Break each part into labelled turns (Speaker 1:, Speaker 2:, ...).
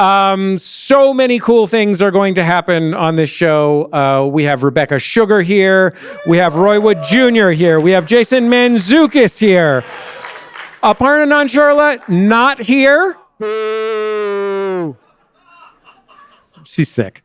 Speaker 1: So many cool things are going to happen on this show. We have Rebecca Sugar here. We have Roy Wood Jr. here. We have Jason Mantzoukas here. Aparna Nancharla, not here. Boo. She's sick.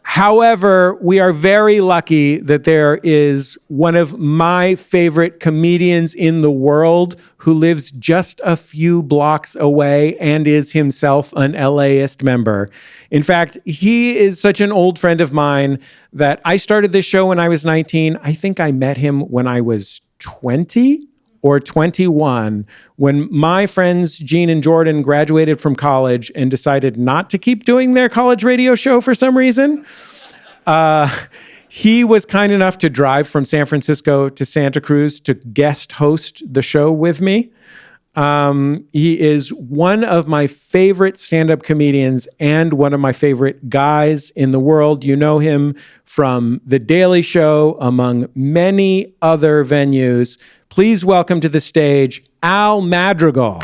Speaker 1: However, we are very lucky that there is one of my favorite comedians in the world who lives just a few blocks away and is himself an LAist member. In fact, he is such an old friend of mine that I started this show when I was 19. I think I met him when I was 20 or 21, when my friends Gene and Jordan graduated from college and decided not to keep doing their college radio show for some reason. He was kind enough to drive from San Francisco to Santa Cruz to guest host the show with me. He is one of my favorite stand-up comedians and one of my favorite guys in the world. You know him from The Daily Show, among many other venues. Please welcome to the stage, Al Madrigal.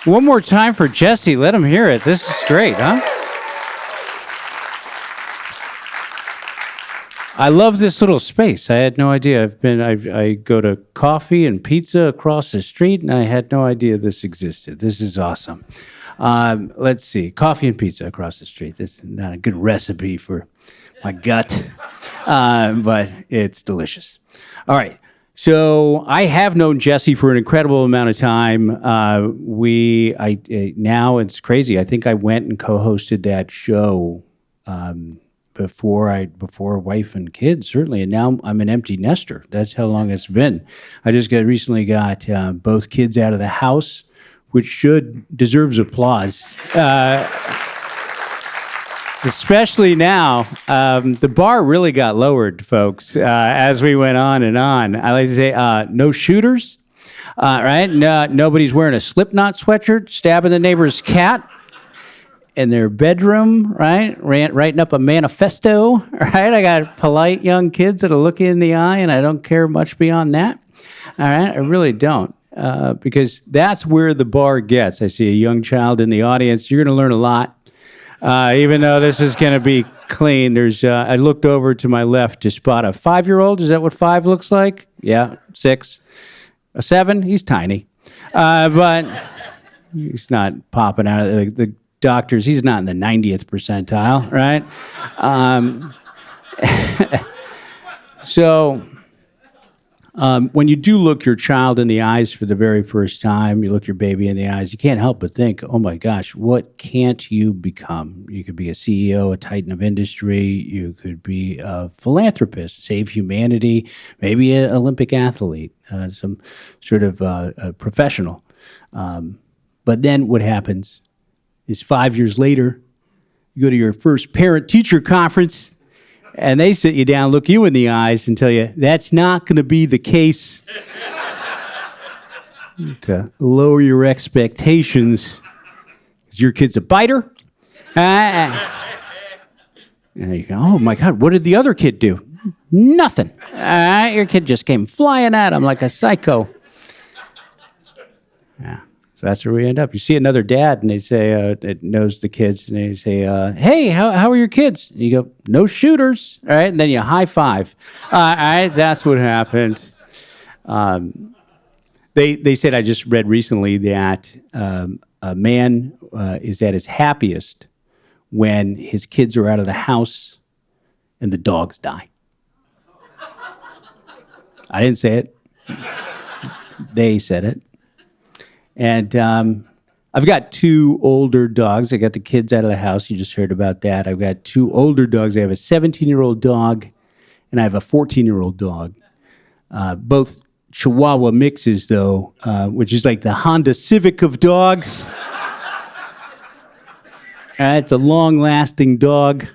Speaker 2: One more time for Jesse. Let him hear it. This is great, huh? I love this little space. I had no idea. I go to coffee and pizza across the street, and I had no idea this existed. This is awesome. Let's see. Coffee and pizza across the street. This is not a good recipe for my gut, but it's delicious. All right. So I have known Jesse for an incredible amount of time. Now it's crazy. I think I went and co-hosted that show before wife and kids, certainly. And now I'm an empty nester. That's how long it's been. I just recently got both kids out of the house, which deserves applause. Especially now, the bar really got lowered, folks, as we went on and on. I like to say, no shooters, right? No, nobody's wearing a Slipknot sweatshirt, stabbing the neighbor's cat in their bedroom, right? Writing up a manifesto, right? I got polite young kids that'll look you in the eye, and I don't care much beyond that, all right? I really don't, because that's where the bar gets. I see a young child in the audience. You're going to learn a lot. Even though this is going to be clean, I looked over to my left to spot a 5-year-old. Is that what 5 looks like? Yeah, 6. A 7, he's tiny. But he's not popping out of the doctors. He's not in the 90th percentile, right? So when you do look your child in the eyes for the very first time, you look your baby in the eyes, you can't help but think, oh my gosh, what can't you become? You could be a CEO, a titan of industry. You could be a philanthropist, save humanity, maybe an Olympic athlete, some sort of a professional. But then what happens is 5 years later, you go to your first parent-teacher conference, and they sit you down, look you in the eyes, and tell you, that's not going to be the case. To lower your expectations, is your kid's a biter? And you go, oh my God, what did the other kid do? Nothing. Your kid just came flying at him like a psycho. Yeah. So that's where we end up. You see another dad, and they say, that knows the kids, and they say, hey, how are your kids? And you go, no shooters, all right? And then you high five. All right, that's what happens. They said, I just read recently that a man is at his happiest when his kids are out of the house and the dogs die. I didn't say it. They said it. And I've got 2 older dogs. I got the kids out of the house. You just heard about that. I've got 2 older dogs. I have a 17-year-old dog, and I have a 14-year-old dog. Both Chihuahua mixes, though, which is like the Honda Civic of dogs. It's a long-lasting dog.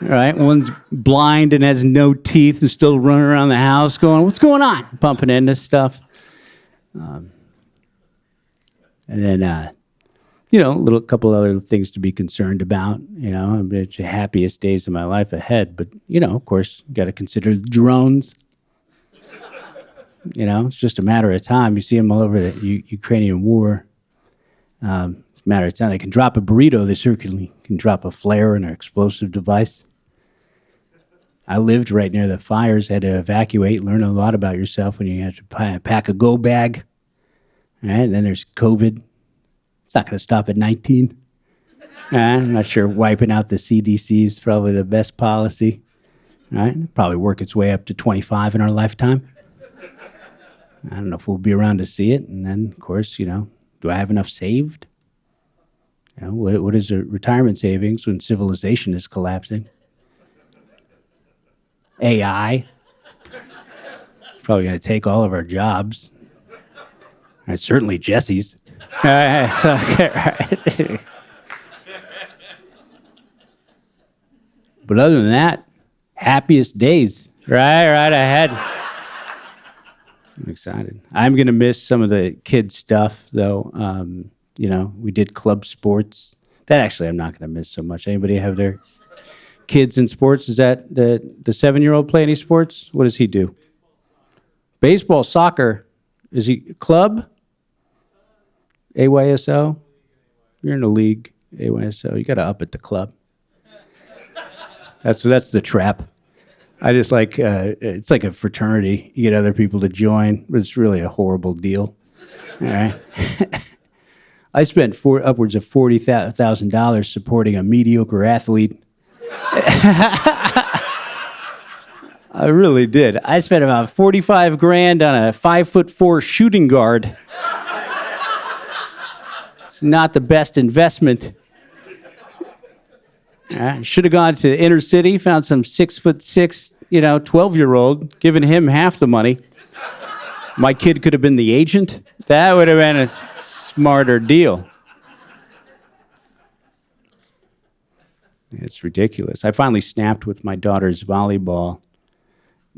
Speaker 2: All right, one's blind and has no teeth and still running around the house going, what's going on? Pumping into stuff. And then a couple other things to be concerned about. It's the happiest days of my life ahead. But, of course, you got to consider the drones. It's just a matter of time. You see them all over the Ukrainian war. It's a matter of time. They can drop a burrito. They certainly can drop a flare and an explosive device. I lived right near the fires, had to evacuate, learn a lot about yourself when you have to pack a go bag. All right, and then there's COVID. It's not going to stop at 19. I'm not sure wiping out the CDC is probably the best policy. All right, it'll probably work its way up to 25 in our lifetime. I don't know if we'll be around to see it. And then, of course, do I have enough saved? What is a retirement savings when civilization is collapsing? AI. Probably going to take all of our jobs. Certainly Jesse's. But other than that, happiest days. Right ahead. I'm excited. I'm going to miss some of the kid stuff, though. We did club sports. That actually I'm not going to miss so much. Anybody have their kids in sports? Is that the 7-year-old play any sports? What does he do? Baseball, soccer. Is he club? AYSO? You're in the league. AYSO. You got to up at the club. That's the trap. I just like, it's like a fraternity. You get other people to join, but it's really a horrible deal. All right. I spent upwards of $40,000 supporting a mediocre athlete. I really did. I spent about $45,000 on a 5'4" shooting guard. It's not the best investment. Should have gone to inner city, found some 6'6", 12-year-old, given him half the money. My kid could have been the agent. That would have been a smarter deal. It's ridiculous. I finally snapped with my daughter's volleyball.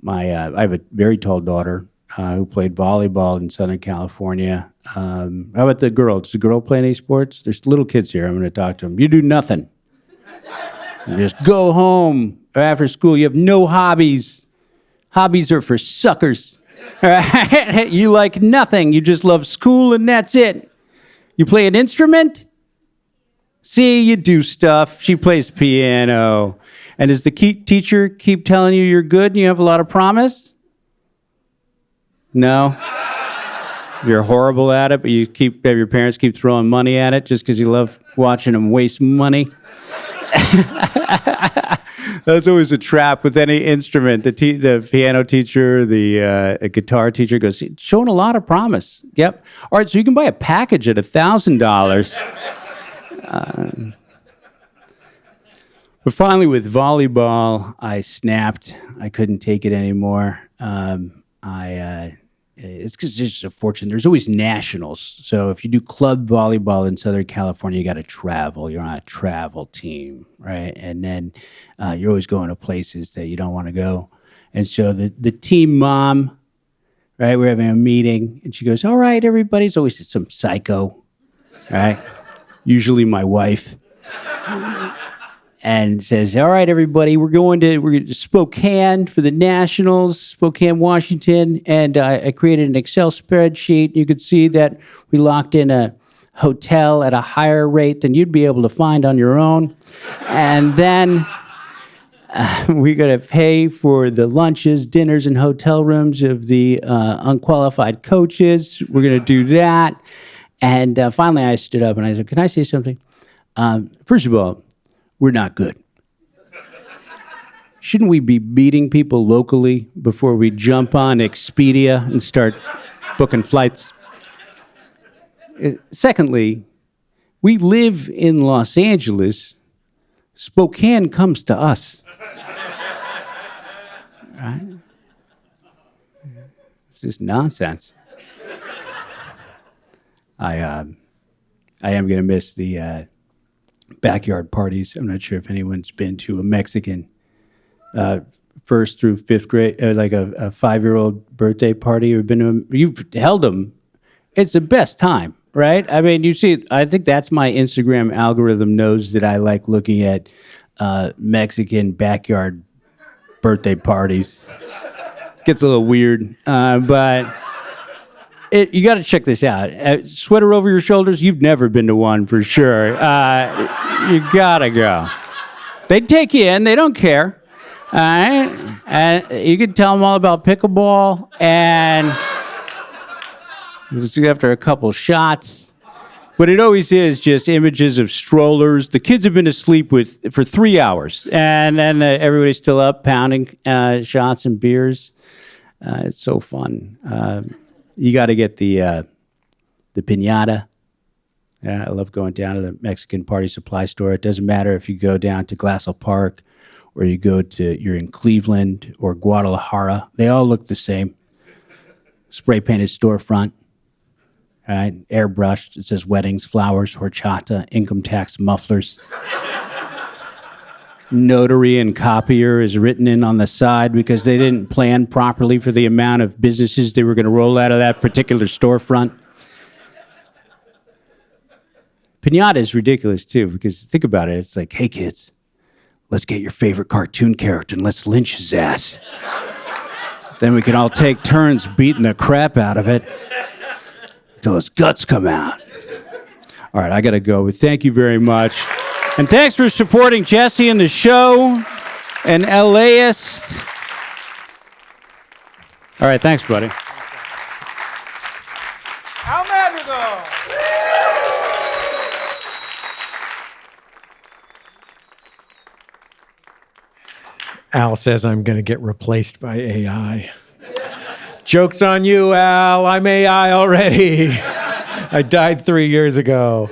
Speaker 2: I have a very tall daughter who played volleyball in Southern California. How about the girl? Does the girl play any sports? There's little kids here. I'm going to talk to them. You do nothing. You just go home after school. You have no hobbies. Hobbies are for suckers. Right? You like nothing. You just love school and that's it. You play an instrument? See, you do stuff. She plays piano. And does the teacher keep telling you you're good and you have a lot of promise? No? You're horrible at it, but you have your parents keep throwing money at it just because you love watching them waste money? That's always a trap with any instrument. The piano teacher, the guitar teacher goes, showing a lot of promise. Yep. All right, so you can buy a package at $1,000. But finally, with volleyball, I snapped. I couldn't take it anymore. It's because it's just a fortune. There's always nationals. So if you do club volleyball in Southern California, you got to travel. You're on a travel team, right? And then you're always going to places that you don't want to go. And so the team mom, right, we're having a meeting, and she goes, all right, everybody. It's always some psycho, right? Usually my wife. And says, all right, everybody, we're going to Spokane for the Nationals, Spokane, Washington, and I created an Excel spreadsheet. You could see that we locked in a hotel at a higher rate than you'd be able to find on your own. And then we're going to pay for the lunches, dinners, and hotel rooms of the unqualified coaches. We're going to do that. And finally, I stood up and I said, can I say something? First of all, we're not good. Shouldn't we be meeting people locally before we jump on Expedia and start booking flights? Secondly, we live in Los Angeles. Spokane comes to us. Right? It's just nonsense. I am going to miss the backyard parties. I'm not sure if anyone's been to a Mexican first through fifth grade, like a 5-year-old birthday party. You've held them. It's the best time. right? I mean, you see, I think that's my Instagram algorithm knows that I like looking at Mexican backyard birthday parties. Gets a little weird, but you got to check this out. Sweater over your shoulders, you've never been to one for sure. You got to go. They take you in, they don't care. All right? And you can tell them all about pickleball, and after a couple shots. But it always is just images of strollers. The kids have been asleep for 3 hours, and then everybody's still up pounding shots and beers. It's so fun. You got to get the piñata. Yeah, I love going down to the Mexican party supply store. It doesn't matter if you go down to Glassell Park or you're in Cleveland or Guadalajara. They all look the same. Spray painted storefront. All right, airbrushed. It says weddings, flowers, horchata, income tax mufflers. Notary and copier is written in on the side because they didn't plan properly for the amount of businesses they were going to roll out of that particular storefront. Piñata is ridiculous too, because think about it. It's like, hey kids, let's get your favorite cartoon character and let's lynch his ass. Then we can all take turns beating the crap out of it until his guts come out. All right, I got to go, but thank you very much. And thanks for supporting Jesse and the show and LAist. All right, thanks, buddy.
Speaker 1: Al Madrigal. Al says I'm going to get replaced by AI. Joke's on you, Al. I'm AI already. I died 3 years ago.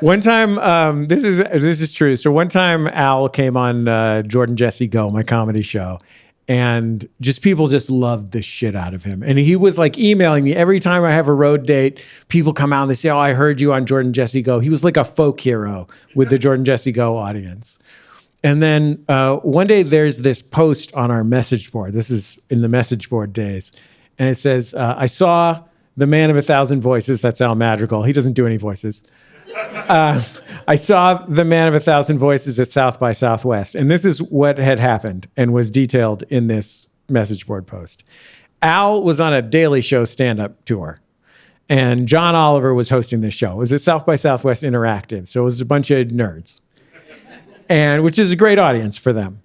Speaker 1: One time, this is true. So one time Al came on Jordan Jesse Go, my comedy show, and people just loved the shit out of him. And he was like emailing me every time I have a road date. People come out and they say, "Oh, I heard you on Jordan Jesse Go." He was like a folk hero with the Jordan Jesse Go audience. And then one day there's this post on our message board. This is in the message board days. And it says, I saw the man of 1,000 voices. That's Al Madrigal. He doesn't do any voices. I saw the man of 1,000 voices at South by Southwest. And this is what had happened and was detailed in this message board post. Al was on a Daily Show stand-up tour. And John Oliver was hosting this show. It was at South by Southwest Interactive. So it was a bunch of nerds. And which is a great audience for them.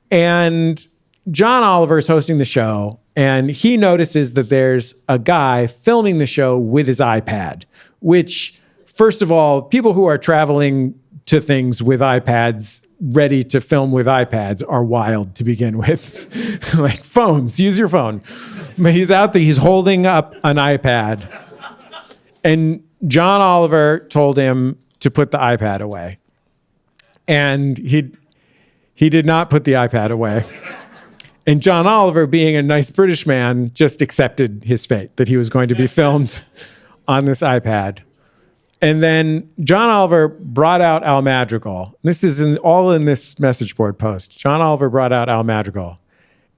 Speaker 1: And John Oliver is hosting the show, and he notices that there's a guy filming the show with his iPad, which, first of all, people who are traveling to things with iPads, ready to film with iPads, are wild to begin with. Like phones, use your phone. But he's out there, he's holding up an iPad. And John Oliver told him to put the iPad away. And he did not put the iPad away. And John Oliver, being a nice British man, just accepted his fate, that he was going to be filmed on this iPad. And then John Oliver brought out Al Madrigal. This is all in this message board post. John Oliver brought out Al Madrigal.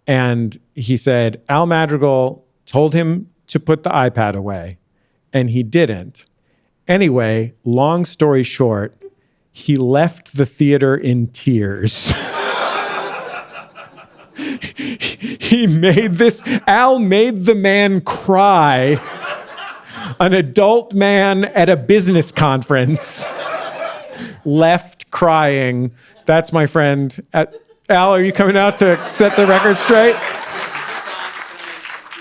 Speaker 1: And he said, Al Madrigal told him to put the iPad away, and he didn't. Anyway, long story short, he left the theater in tears. Al made the man cry. An adult man at a business conference left crying. That's my friend. Al, are you coming out to set the record straight?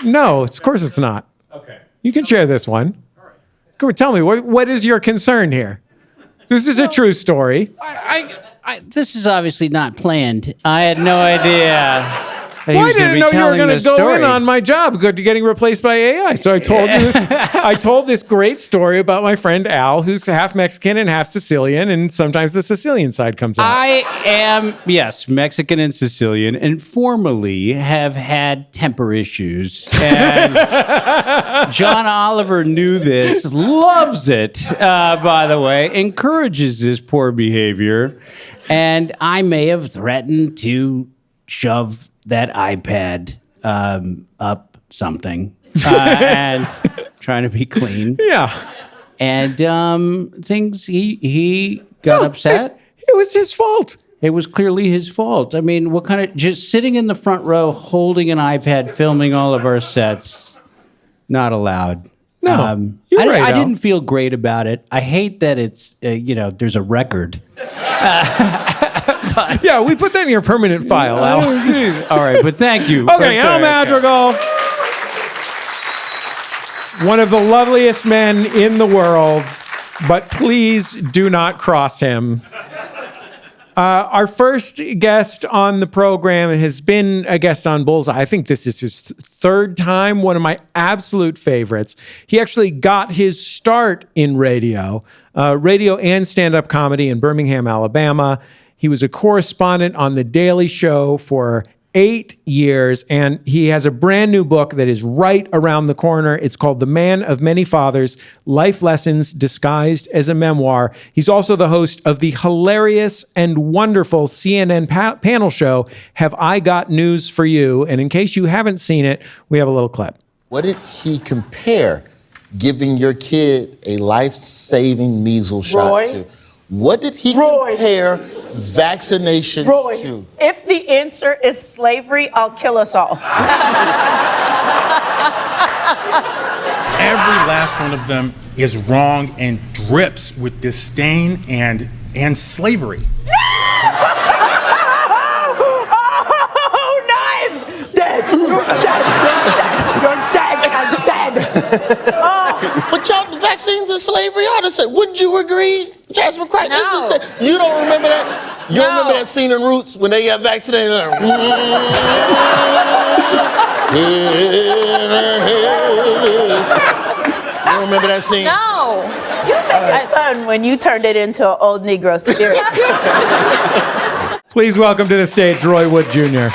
Speaker 1: No, of course it's not. Okay. You can share this one. All right. Come on, tell me, what is your concern here? This is a true story.
Speaker 2: This is obviously not planned. I had no idea.
Speaker 1: Well, I didn't know you were going to go in on my job getting replaced by AI. So I told you this. I told this great story about my friend Al, who's half Mexican and half Sicilian, and sometimes the Sicilian side comes out.
Speaker 2: I am, yes, Mexican and Sicilian, and formerly have had temper issues. And John Oliver knew this, loves it, by the way, encourages this poor behavior, and I may have threatened to shove that iPad up something and trying to be clean.
Speaker 1: Yeah.
Speaker 2: And he got upset.
Speaker 1: It was his fault.
Speaker 2: It was clearly his fault. I mean, what kind of, just sitting in the front row, holding an iPad, filming all of our sets, not allowed.
Speaker 1: No, you're right,
Speaker 2: I
Speaker 1: Al.
Speaker 2: didn't feel great about it. I hate that it's, there's a record.
Speaker 1: Yeah, we put that in your permanent file, Al.
Speaker 2: All right, but thank you.
Speaker 1: Okay, Al Madrigal. One of the loveliest men in the world, but please do not cross him. Our first guest on the program has been a guest on Bullseye. I think this is his third time, one of my absolute favorites. He actually got his start in radio and stand-up comedy in Birmingham, Alabama. He was a correspondent on The Daily Show for 8 years, and he has a brand new book that is right around the corner. It's called The Man of Many Fathers, Life Lessons Disguised as a Memoir. He's also the host of the hilarious and wonderful CNN panel show, Have I Got News for You? And in case you haven't seen it, we have a little clip.
Speaker 3: What did he compare giving your kid a life-saving measles shot to? What did he compare vaccination to?
Speaker 4: If the answer is slavery, I'll kill us all.
Speaker 5: Every last one of them is wrong and drips with disdain and slavery.
Speaker 4: Oh, knives! Dead! You're dead! You're dead! I'm dead!
Speaker 3: But y'all, the vaccines and slavery, I would say, wouldn't you agree? Jasmine Crichton,
Speaker 4: No.
Speaker 3: you don't remember that? You don't remember that scene in Roots when they got vaccinated? You don't remember that scene?
Speaker 4: No! You had fun when you turned it into an old Negro spirit.
Speaker 1: Please welcome to the stage Roy Wood Jr.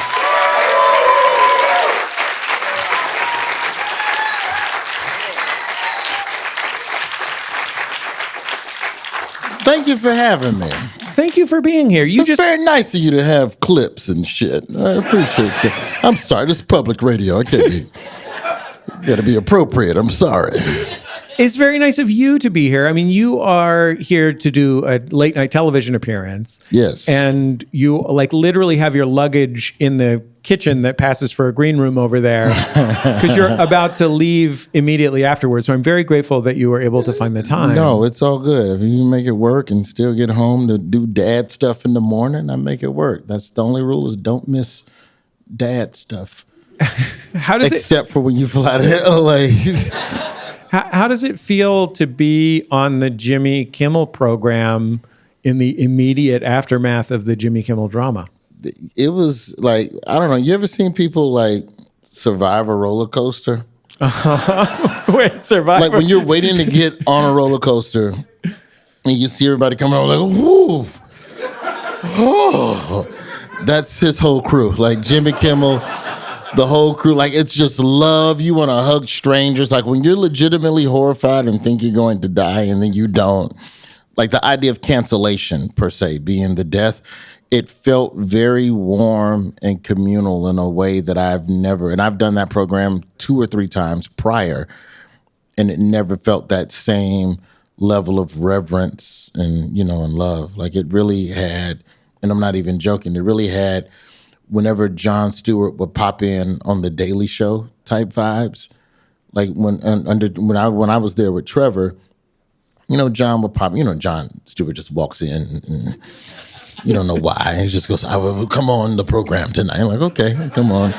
Speaker 3: Thank you for having me.
Speaker 1: Thank you for being here.
Speaker 3: It's very nice of you to have clips and shit. I appreciate that. I'm sorry, this is public radio. I can't be. Got to be appropriate. I'm sorry.
Speaker 1: It's very nice of you to be here. I mean, you are here to do a late night television appearance.
Speaker 3: Yes.
Speaker 1: And you like literally have your luggage in the kitchen that passes for a green room over there because you're about to leave immediately afterwards. So I'm very grateful that you were able to find the time.
Speaker 3: No, it's all good. If you can make it work and still get home to do dad stuff in the morning, I make it work. That's the only rule is don't miss dad stuff. Except for when you fly to LA.
Speaker 1: How does it feel to be on the Jimmy Kimmel program in the immediate aftermath of the Jimmy Kimmel drama?
Speaker 3: It was like, I don't know, you ever seen people like survive a roller coaster?
Speaker 1: Wait, survive?
Speaker 3: Like when you're waiting to get on a roller coaster and you see everybody coming on like, whoo, oh. That's his whole crew. Like Jimmy Kimmel, the whole crew, like it's just love. You want to hug strangers. Like when you're legitimately horrified and think you're going to die and then you don't. Like the idea of cancellation per se, being the death, it felt very warm and communal in a way that I've never, and I've done that program 2 or 3 times prior, and it never felt that same level of reverence and, and love. Like it really had, and I'm not even joking, it really had, whenever Jon Stewart would pop in on The Daily Show type vibes, like when I was there with Trevor, Jon would pop. Jon Stewart just walks in, and you don't know why. He just goes, "I will come on the program tonight." I'm like, okay, come on.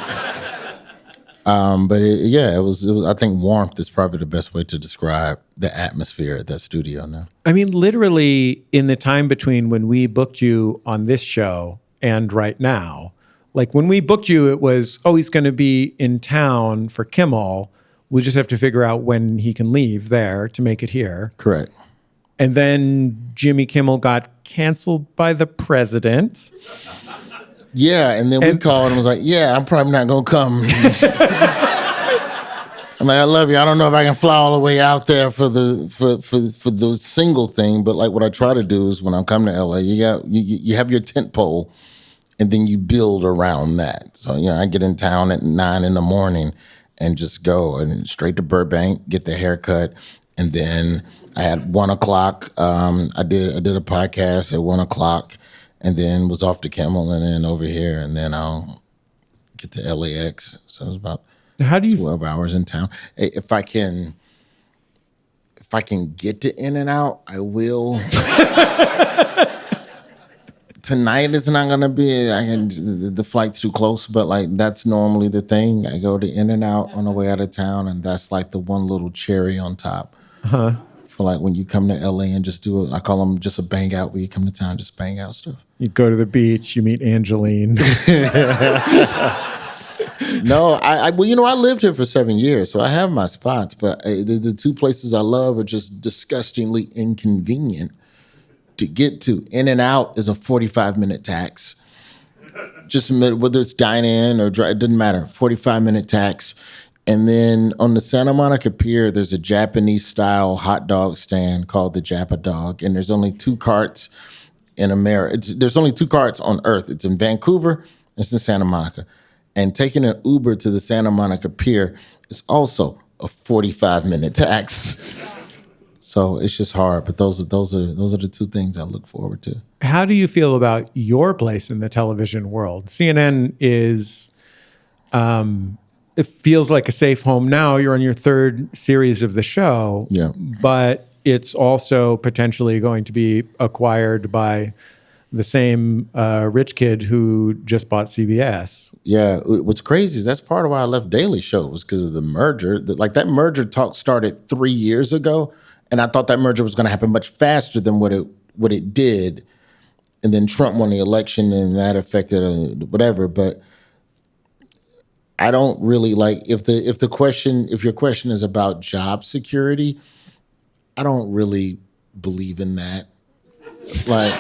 Speaker 3: But it was. I think warmth is probably the best way to describe the atmosphere at that studio now.
Speaker 1: I mean, literally, in the time between when we booked you on this show and right now. Like when we booked you, it was, he's going to be in town for Kimmel. We just have to figure out when he can leave there to make it here.
Speaker 3: Correct.
Speaker 1: And then Jimmy Kimmel got canceled by the president.
Speaker 3: Yeah, and then we called and was like, yeah, I'm probably not going to come. I'm like, I love you. I don't know if I can fly all the way out there for the single thing, but like what I try to do is when I'm coming to LA, you have your tent pole. And then you build around that. So, I get in town at 9 a.m. and just go and straight to Burbank, get the haircut. And then I had 1 o'clock. I did a podcast at 1 o'clock, and then was off to Kimmel, and then over here, and then I'll get to LAX. So it's about 12 hours in town. Hey, if I can get to In and Out, I will. Tonight is not gonna be. The flight's too close, but like that's normally the thing. I go to In and Out on the way out of town, and that's like the one little cherry on top. For like when you come to LA and just do it. I call them just a bang out. When you come to town, just bang out stuff.
Speaker 1: You go to the beach, you meet Angeline.
Speaker 3: No, I lived here for 7 years, so I have my spots. But the two places I love are just disgustingly inconvenient to get to. In and Out is a 45-minute tax. Just whether it's dine-in or drive, it doesn't matter. 45-minute tax. And then on the Santa Monica Pier, there's a Japanese-style hot dog stand called the Japa Dog, and there's only 2 carts in America. There's only 2 carts on Earth. It's in Vancouver, and it's in Santa Monica. And taking an Uber to the Santa Monica Pier is also a 45-minute tax. So it's just hard, but those are the 2 things I look forward to.
Speaker 1: How do you feel about your place in the television world? CNN is, it feels like a safe home now. You're on your 3rd series of the show,
Speaker 3: Yeah.
Speaker 1: But it's also potentially going to be acquired by the same rich kid who just bought CBS.
Speaker 3: Yeah, what's crazy is that's part of why I left Daily Show was because of the merger. That merger talk started 3 years ago, and I thought that merger was going to happen much faster than what it did. And then Trump won the election, and that affected whatever. But I don't really like if your question is about job security, I don't really believe in that. Like.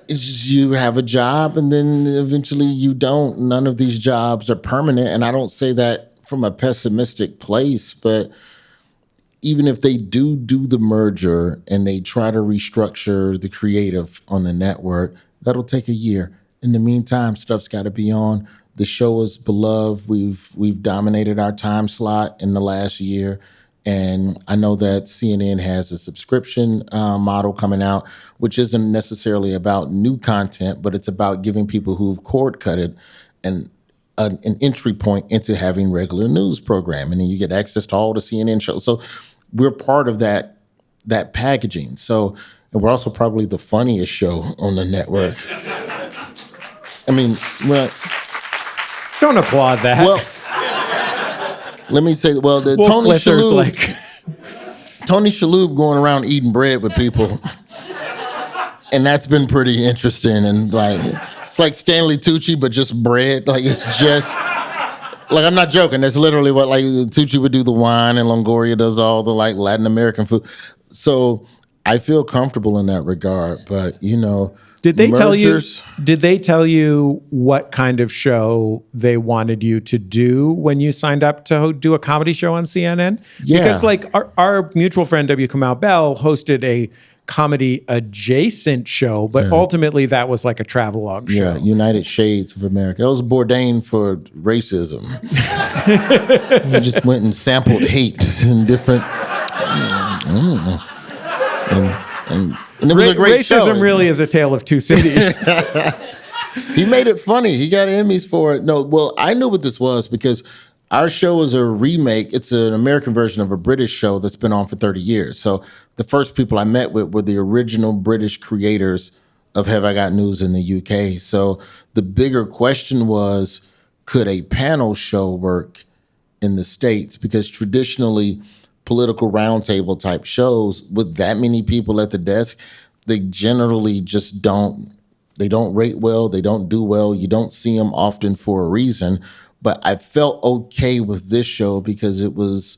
Speaker 3: It's just you have a job and then eventually you don't. None of these jobs are permanent. And I don't say that from a pessimistic place, but even if they do the merger and they try to restructure the creative on the network, that'll take a year. In the meantime, stuff's got to be on. The show is beloved. We've dominated our time slot in the last year. And I know that CNN has a subscription model coming out, which isn't necessarily about new content, but it's about giving people who've cord-cutted an entry point into having regular news programming, and you get access to all the CNN shows. So we're part of that packaging. So, and we're also probably the funniest show on the network. I mean,
Speaker 1: Don't applaud that.
Speaker 3: Well, let me say, the
Speaker 1: Wolf
Speaker 3: Tony
Speaker 1: Blizzard's
Speaker 3: Shalhoub, Tony Shalhoub going around eating bread with people, and that's been pretty interesting. And like, it's like Stanley Tucci, but just bread. Like it's just, like I'm not joking. That's literally what like Tucci would do the wine, and Longoria does all the like Latin American food. So I feel comfortable in that regard. But
Speaker 1: Did they tell you what kind of show they wanted you to do when you signed up to do a comedy show on CNN?
Speaker 3: Yeah.
Speaker 1: Because like our mutual friend W. Kamau Bell hosted a comedy adjacent show, but ultimately that was like a travelogue show.
Speaker 3: Yeah, United Shades of America. That was Bourdain for racism. He just went and sampled hate in different and it was a great show.
Speaker 1: Racism really is a tale of 2 cities.
Speaker 3: He made it funny. He got Emmys for it. No, well, I knew what this was because our show is a remake. It's an American version of a British show that's been on for 30 years. So the first people I met with were the original British creators of Have I Got News in the UK. So the bigger question was, could a panel show work in the States? Because traditionally, political roundtable type shows with that many people at the desk, they generally just don't rate well. They don't do well. You don't see them often for a reason. But I felt okay with this show because it was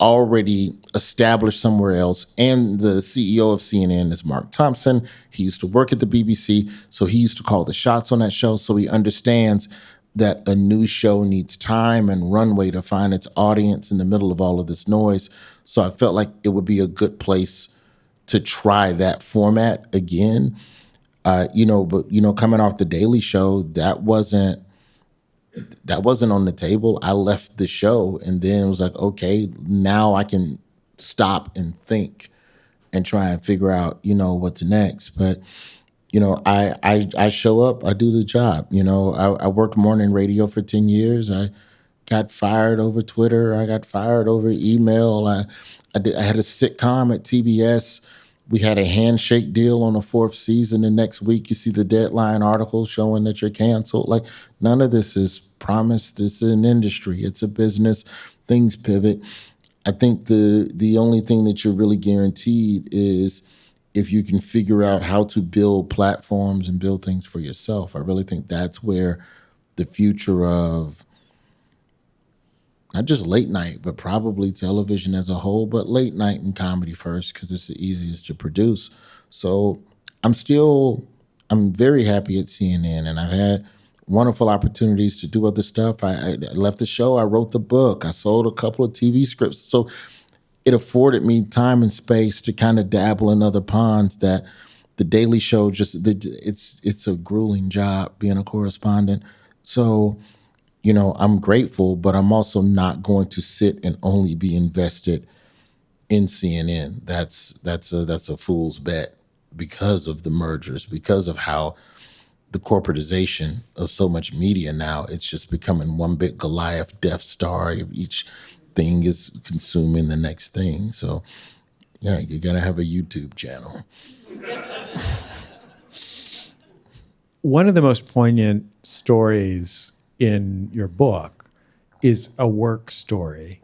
Speaker 3: already established somewhere else. And the CEO of CNN is Mark Thompson. He used to work at the BBC, so he used to call the shots on that show. So he understands that a new show needs time and runway to find its audience in the middle of all of this noise. So I felt like it would be a good place to try that format again. But coming off the Daily Show, that wasn't on the table. I left the show and then it was like, okay, now I can stop and think and try and figure out, what's next. But, I show up, I do the job. I worked morning radio for 10 years. I got fired over Twitter. I got fired over email. I had a sitcom at TBS. We had a handshake deal on the 4th season. The next week, you see the Deadline article showing that you're canceled. Like, none of this is promised. This is an industry. It's a business. Things pivot. I think the only thing that you're really guaranteed is if you can figure out how to build platforms and build things for yourself. I really think that's where the future of not just late night, but probably television as a whole, but late night and comedy first, because it's the easiest to produce. So I'm very happy at CNN, and I've had wonderful opportunities to do other stuff. I left the show, I wrote the book, I sold a couple of TV scripts. So it afforded me time and space to kind of dabble in other ponds that the Daily Show it's a grueling job being a correspondent. So, I'm grateful, but I'm also not going to sit and only be invested in CNN. That's a fool's bet because of the mergers, because of how the corporatization of so much media now, it's just becoming one big Goliath Death Star. Each thing is consuming the next thing. So, yeah, you got to have a YouTube channel.
Speaker 1: One of the most poignant stories in your book is a work story.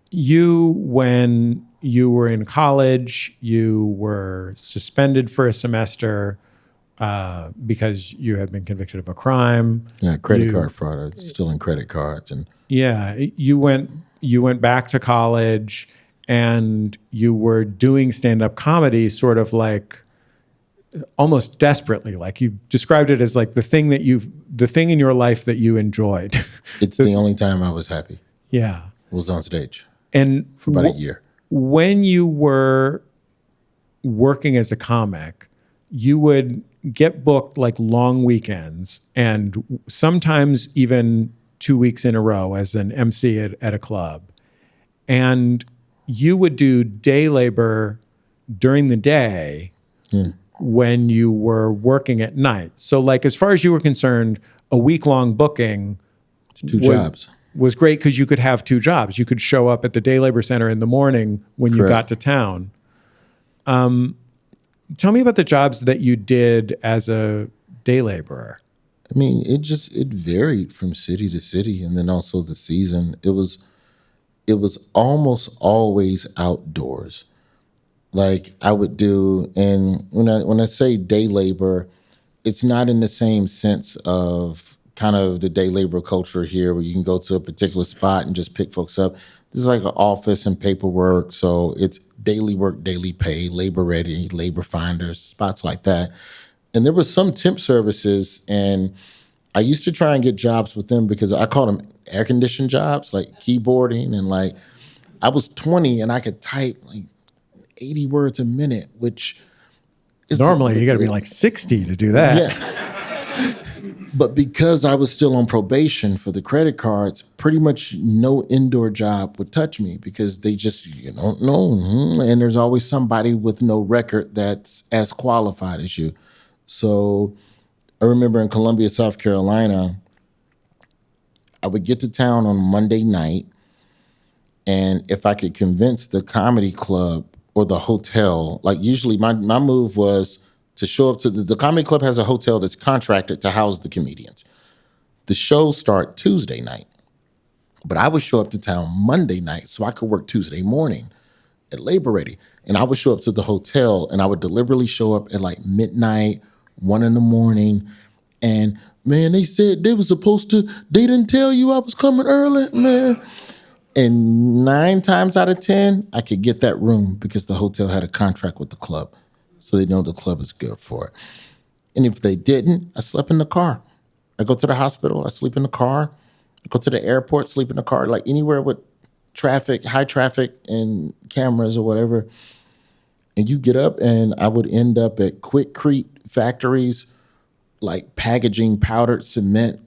Speaker 1: You, when you were in college, you were suspended for a semester because you had been convicted of a crime.
Speaker 3: Yeah, credit card fraud, stealing credit cards. And
Speaker 1: yeah, you went back to college and you were doing stand-up comedy sort of like almost desperately. Like you described it as like the thing in your life that you enjoyed.
Speaker 3: It's the only time I was happy.
Speaker 1: Yeah.
Speaker 3: Was on stage.
Speaker 1: And
Speaker 3: for about a year.
Speaker 1: When you were working as a comic, you would get booked like long weekends and sometimes even 2 weeks in a row as an MC at a club. And you would do day labor during the day when you were working at night. So like, as far as you were concerned, a week-long booking
Speaker 3: jobs
Speaker 1: was great because you could have 2 jobs. You could show up at the day labor center in the morning when you got to town. Tell me about the jobs that you did as a day laborer.
Speaker 3: I mean, it varied from city to city, and then also the season. It was almost always outdoors. Like I would do, and when I say day labor, it's not in the same sense of kind of the day labor culture here where you can go to a particular spot and just pick folks up. This is like an office and paperwork, so it's daily work, daily pay, labor ready, labor finders, spots like that. And there were some temp services, and I used to try and get jobs with them because I called them air-conditioned jobs, like keyboarding, and like I was 20 and I could type like 80 words a minute, which is
Speaker 1: normally you got to be like 60 to do that.
Speaker 3: Yeah. But because I was still on probation for the credit cards, pretty much no indoor job would touch me because they just, you don't know. And there's always somebody with no record that's as qualified as you. So I remember in Columbia, South Carolina, I would get to town on Monday night, and if I could convince the comedy club or the hotel, like usually my move was to show up to the comedy club has a hotel that's contracted to house the comedians. The shows start Tuesday night, but I would show up to town Monday night so I could work Tuesday morning at Labor Ready. And I would show up to the hotel and I would deliberately show up at like midnight, 1 a.m. And man, they said they didn't tell you I was coming early, man. And 9 times out of 10, I could get that room because the hotel had a contract with the club. So they know the club is good for it. And if they didn't, I slept in the car. I go to the hospital, I sleep in the car. I go to the airport, sleep in the car, like anywhere with traffic, high traffic and cameras or whatever. And you get up, and I would end up at Quikrete factories, like packaging powdered cement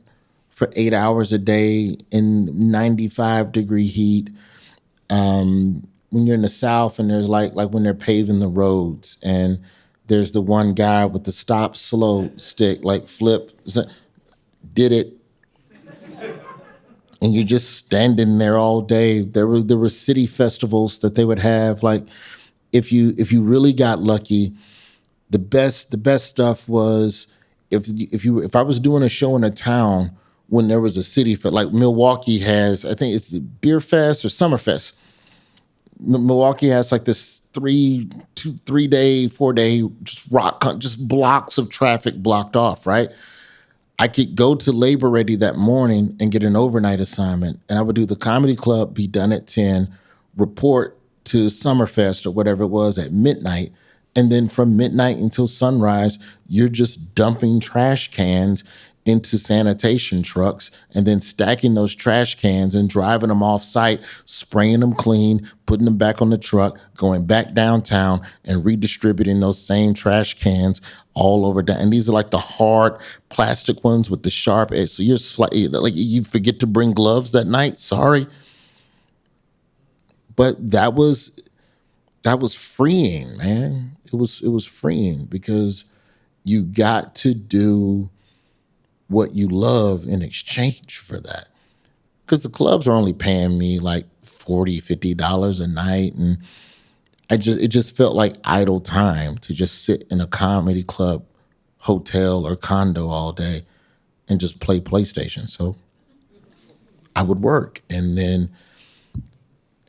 Speaker 3: for 8 hours a day in 95-degree heat. When you're in the South and there's like when they're paving the roads and there's the one guy with the stop slow stick, like flip, did it. And you're just standing there all day. There were city festivals that they would have. Like if you really got lucky, the best stuff was if I was doing a show in a town when there was a city fest, like Milwaukee has, I think it's the Beer Fest or Summer Fest. Milwaukee has like this 3 day, 4 day just blocks of traffic blocked off, right? I could go to Labor Ready that morning and get an overnight assignment, and I would do the comedy club, be done at 10, report to Summerfest or whatever it was at midnight, and then from midnight until sunrise, you're just dumping trash cans into sanitation trucks and then stacking those trash cans and driving them off site, spraying them clean, putting them back on the truck, going back downtown and redistributing those same trash cans all over down. And these are like the hard plastic ones with the sharp edge. So you're like you forget to bring gloves that night. Sorry. But that was freeing, man. It was freeing because you got to do what you love in exchange for that. Because the clubs are only paying me like $40, $50 a night. And it just felt like idle time to just sit in a comedy club, hotel, or condo all day and just play PlayStation. So I would work. And then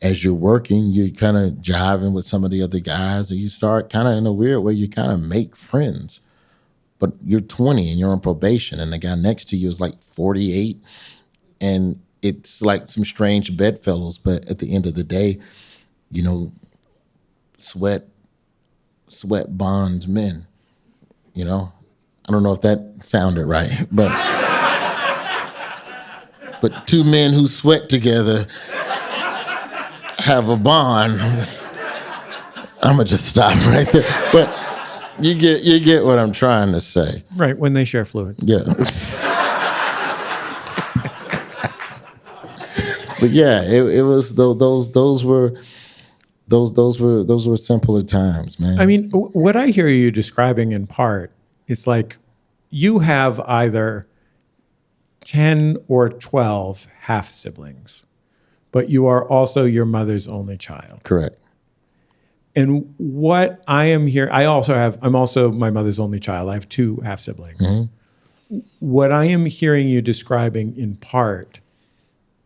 Speaker 3: as you're working, you're kind of jiving with some of the other guys, and you start kind of in a weird way, you kind of make friends. But you're 20 and you're on probation, and the guy next to you is like 48, and it's like some strange bedfellows. But at the end of the day, you know, sweat bonds men. You know, I don't know if that sounded right, but two men who sweat together have a bond. I'm gonna just stop right there, but. You get what I'm trying to say.
Speaker 1: Right, when they share fluid.
Speaker 3: Yeah. But yeah, it was those were simpler times, man.
Speaker 1: I mean, what I hear you describing in part is like you have either 10 or 12 half siblings, but you are also your mother's only child.
Speaker 3: Correct.
Speaker 1: And what I am here, I'm also my mother's only child. I have 2 half siblings. Mm-hmm. What I am hearing you describing in part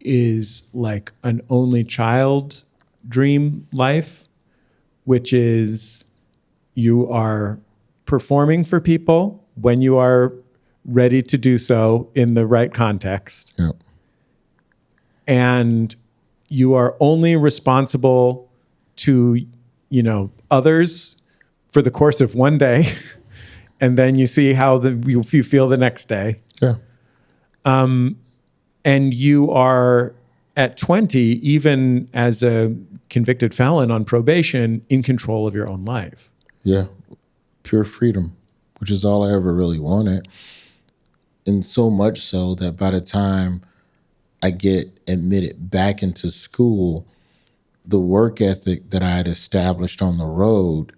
Speaker 1: is like an only child dream life, which is you are performing for people when you are ready to do so in the right context.
Speaker 3: Yep.
Speaker 1: And you are only responsible to others for the course of one day, and then you see how you feel the next day.
Speaker 3: Yeah.
Speaker 1: And you are at 20, even as a convicted felon on probation, in control of your own life.
Speaker 3: Yeah. Pure freedom, which is all I ever really wanted. And so much so that by the time I get admitted back into school, the work ethic that I had established on the road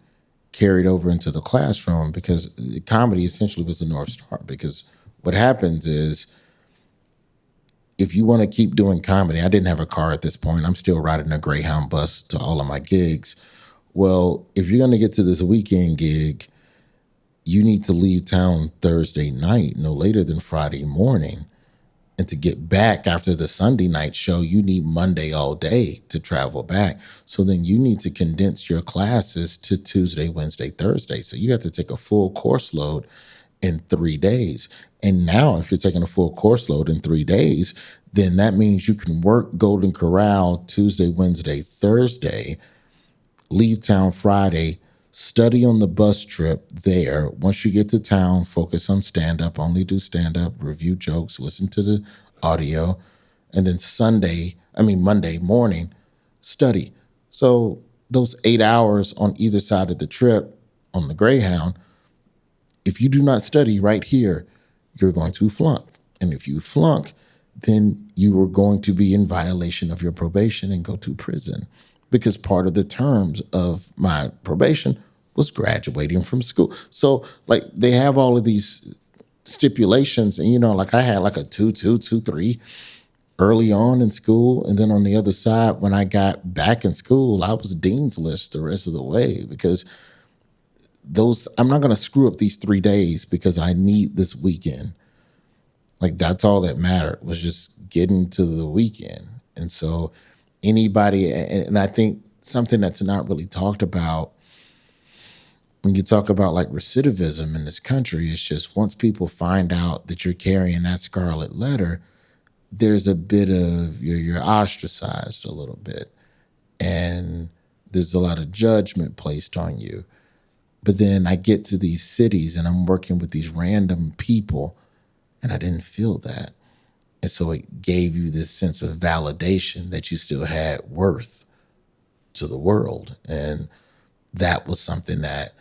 Speaker 3: carried over into the classroom, because comedy essentially was the North Star. Because what happens is, if you want to keep doing comedy, I didn't have a car at this point. I'm still riding a Greyhound bus to all of my gigs. Well, if you're going to get to this weekend gig, you need to leave town Thursday night, no later than Friday morning. And to get back after the Sunday night show, you need Monday all day to travel back. So then you need to condense your classes to Tuesday, Wednesday, Thursday. So you have to take a full course load in 3 days. And now if you're taking a full course load in 3 days, then that means you can work Golden Corral Tuesday, Wednesday, Thursday, leave town Friday, study on the bus trip there. Once you get to town, focus on stand-up, only do stand-up, review jokes, listen to the audio, and then Monday morning, study. So those 8 hours on either side of the trip on the Greyhound, if you do not study right here, you're going to flunk. And if you flunk, then you were going to be in violation of your probation and go to prison. Because part of the terms of my probation was graduating from school. So like they have all of these stipulations, and like I had like a 2.2, 2.3 early on in school. And then on the other side, when I got back in school, I was dean's list the rest of the way, because I'm not going to screw up these 3 days because I need this weekend. Like that's all that mattered, was just getting to the weekend. And so anybody, and I think something that's not really talked about when you talk about like recidivism in this country, is just once people find out that you're carrying that scarlet letter, there's a bit of you're ostracized a little bit, and there's a lot of judgment placed on you. But then I get to these cities and I'm working with these random people, and I didn't feel that. And so it gave you this sense of validation that you still had worth to the world. And that was something that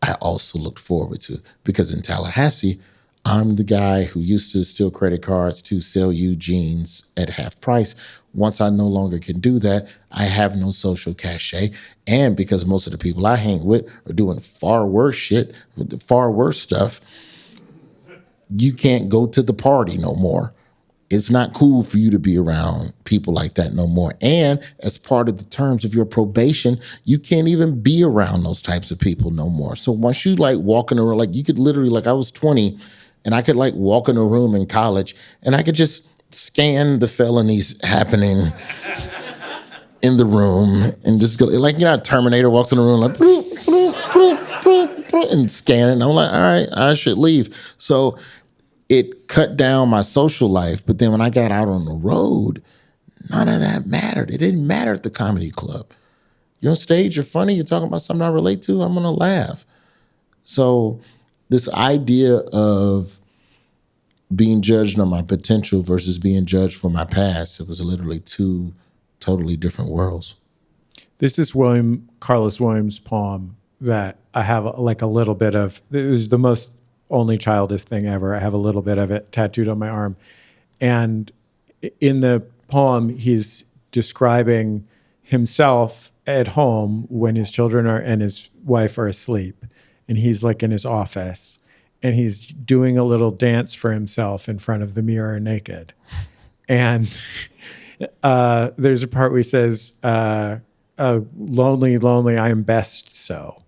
Speaker 3: I also looked forward to, because in Tallahassee, I'm the guy who used to steal credit cards to sell you jeans at half price. Once I no longer can do that, I have no social cachet. And because most of the people I hang with are doing far worse shit, far worse stuff, you can't go to the party no more. It's not cool for you to be around people like that no more. And as part of the terms of your probation, you can't even be around those types of people no more. So once you like walk in a room, like you could literally, like I was 20 and I could like walk in a room in college and I could just scan the felonies happening in the room and just go, like, Terminator walks in the room like, and scan it. And I'm like, all right, I should leave. So it cut down my social life. But then when I got out on the road, none of that mattered. It didn't matter at the comedy club. You're on stage, you're funny, you're talking about something I relate to, I'm gonna laugh. So this idea of being judged on my potential versus being judged for my past, it was literally two totally different worlds.
Speaker 1: There's this Carlos Williams poem that I have like a little bit of. It was the most only childish thing ever. I have a little bit of it tattooed on my arm. And in the poem, he's describing himself at home when his children and his wife are asleep. And he's like in his office and he's doing a little dance for himself in front of the mirror naked. And there's a part where he says, lonely, lonely, I am best so.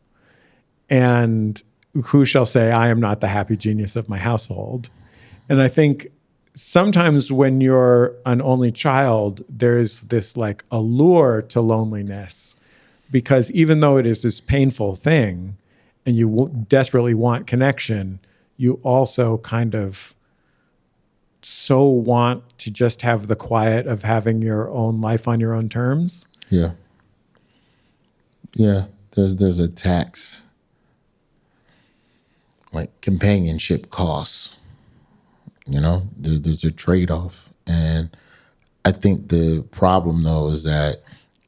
Speaker 1: And who shall say I am not the happy genius of my household? And I think sometimes when you're an only child, there's this like allure to loneliness, because even though it is this painful thing and you desperately want connection, you also kind of so want to just have the quiet of having your own life on your own terms.
Speaker 3: Yeah. Yeah. There's a tax. Like companionship costs, there's a trade-off. And I think the problem though is that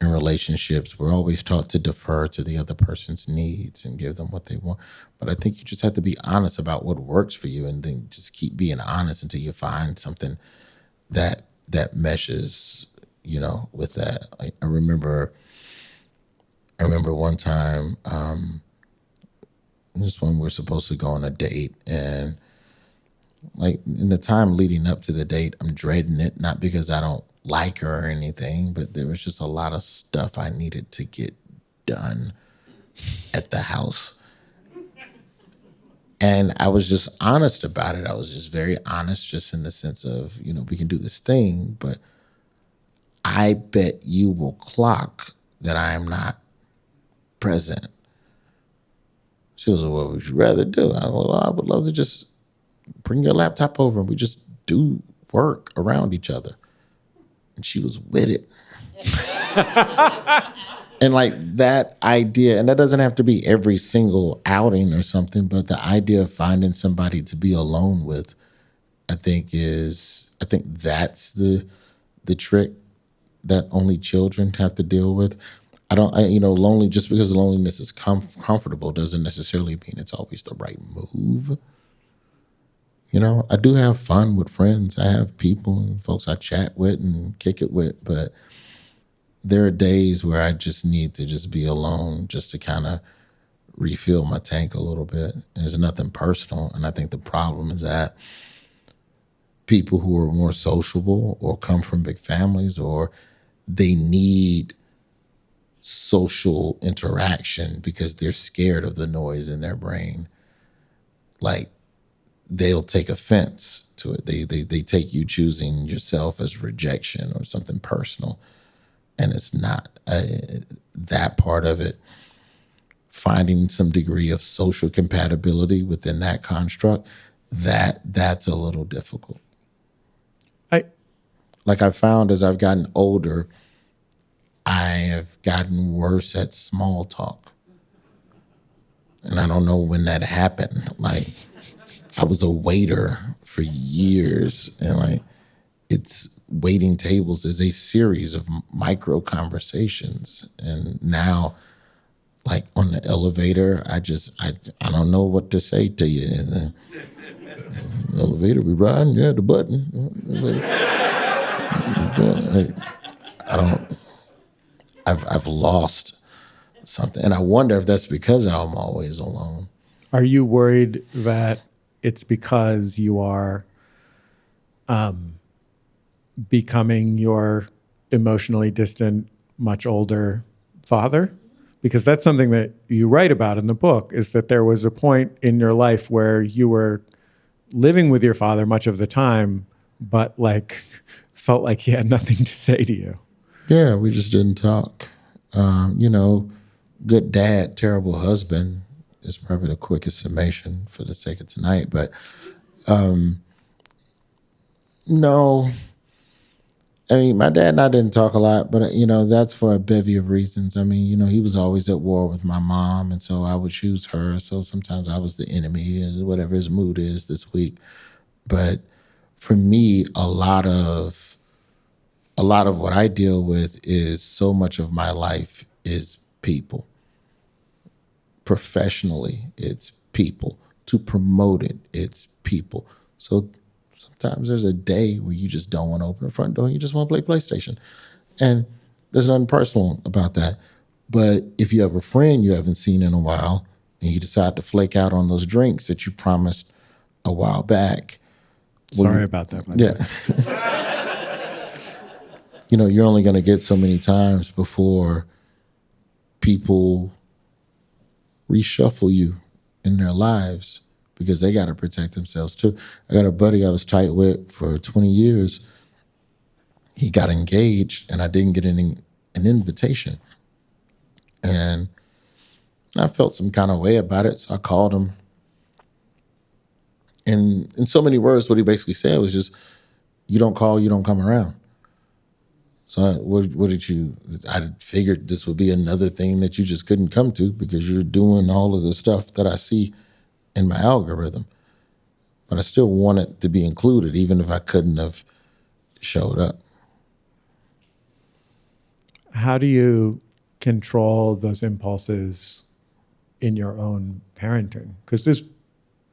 Speaker 3: in relationships, we're always taught to defer to the other person's needs and give them what they want. But I think you just have to be honest about what works for you, and then just keep being honest until you find something that meshes, with that. I remember one time, just when we're supposed to go on a date, and like in the time leading up to the date, I'm dreading it, not because I don't like her or anything, but there was just a lot of stuff I needed to get done at the house. And I was just honest about it. I was just very honest, just in the sense of, we can do this thing, but I bet you will clock that I am not present. She was like, what would you rather do? I go, well, I would love to just bring your laptop over and we just do work around each other. And she was with it. And like that idea, and that doesn't have to be every single outing or something, but the idea of finding somebody to be alone with, I think that's the trick that only children have to deal with. Lonely, just because loneliness is comfortable doesn't necessarily mean it's always the right move. You know, I do have fun with friends. I have people and folks I chat with and kick it with, but there are days where I just need to just be alone just to kind of refill my tank a little bit. There's nothing personal. And I think the problem is that people who are more sociable or come from big families or they need social interaction because they're scared of the noise in their brain. Like, they'll take offense to it. They take you choosing yourself as rejection or something personal. And it's not. That part of it, finding some degree of social compatibility within that construct, that's a little difficult. Like I found as I've gotten older, I have gotten worse at small talk. And I don't know when that happened. Like, I was a waiter for years, and like, it's waiting tables is a series of micro conversations. And now, like on the elevator, I don't know what to say to you. And elevator, we riding, yeah, the button. I've lost something. And I wonder if that's because I'm always alone.
Speaker 1: Are you worried that it's because you are becoming your emotionally distant, much older father? Because that's something that you write about in the book, is that there was a point in your life where you were living with your father much of the time, but like felt like he had nothing to say to you.
Speaker 3: Yeah, we just didn't talk. You know, good dad, terrible husband is probably the quickest summation for the sake of tonight. But no, I mean, my dad and I didn't talk a lot, but, you know, that's for a bevy of reasons. I mean, you know, he was always at war with my mom, and so I would choose her. So sometimes I was the enemy, and whatever his mood is this week. But for me, a lot of what I deal with is so much of my life is people. Professionally, it's people. To promote it, it's people. So sometimes there's a day where you just don't want to open the front door and you just want to play PlayStation. And there's nothing personal about that. But if you have a friend you haven't seen in a while and you decide to flake out on those drinks that you promised a while back.
Speaker 1: Sorry about that.
Speaker 3: Yeah. You know, you're only going to get so many times before people reshuffle you in their lives because they got to protect themselves too. I got a buddy I was tight with for 20 years. He got engaged and I didn't get an invitation. And I felt some kind of way about it. So I called him. And in so many words, what he basically said was just, you don't call, you don't come around. So what did you, I figured this would be another thing that you just couldn't come to because you're doing all of the stuff that I see in my algorithm. But I still wanted to be included, even if I couldn't have showed up.
Speaker 1: How do you control those impulses in your own parenting? Because this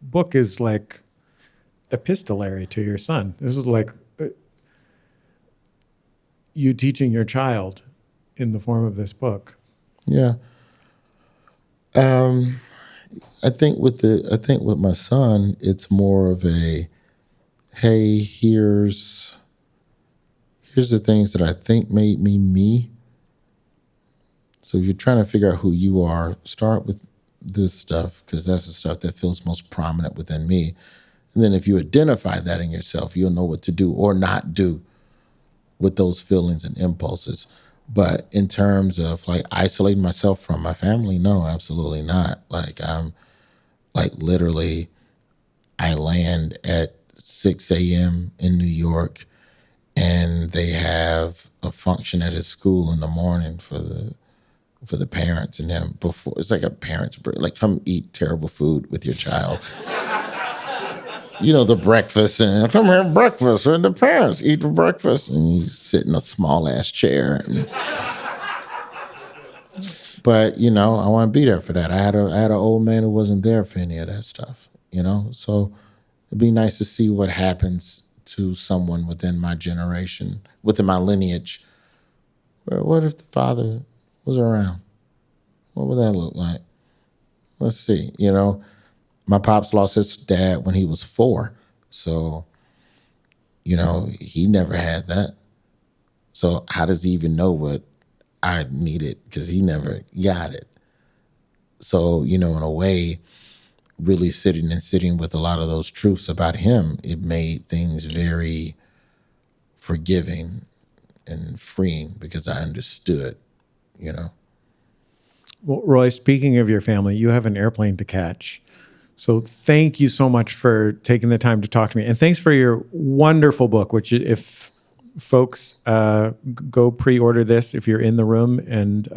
Speaker 1: book is like epistolary to your son. This is like you teaching your child in the form of this book.
Speaker 3: Yeah. I think with my son, it's more of a, hey, here's the things that I think made me me. So if you're trying to figure out who you are, start with this stuff because that's the stuff that feels most prominent within me. And then if you identify that in yourself, you'll know what to do or not do with those feelings and impulses. But in terms of like isolating myself from my family, no, absolutely not. Like I'm like literally, I land at 6 a.m. in New York and they have a function at his school in the morning for the parents and him before. It's like a parent's break. Like come eat terrible food with your child. You know, the breakfast, and come here, breakfast, and the parents eat the breakfast, and you sit in a small-ass chair. But, you know, I want to be there for that. I had an old man who wasn't there for any of that stuff, you know? So it'd be nice to see what happens to someone within my generation, within my lineage. What if the father was around? What would that look like? Let's see. My pops lost his dad when he was 4. So, he never had that. So how does he even know what I needed? Because he never got it. So, in a way, really sitting with a lot of those truths about him, it made things very forgiving and freeing because I understood,
Speaker 1: Well, Roy, speaking of your family, you have an airplane to catch. So thank you so much for taking the time to talk to me. And thanks for your wonderful book, which if folks go pre-order this, if you're in the room, and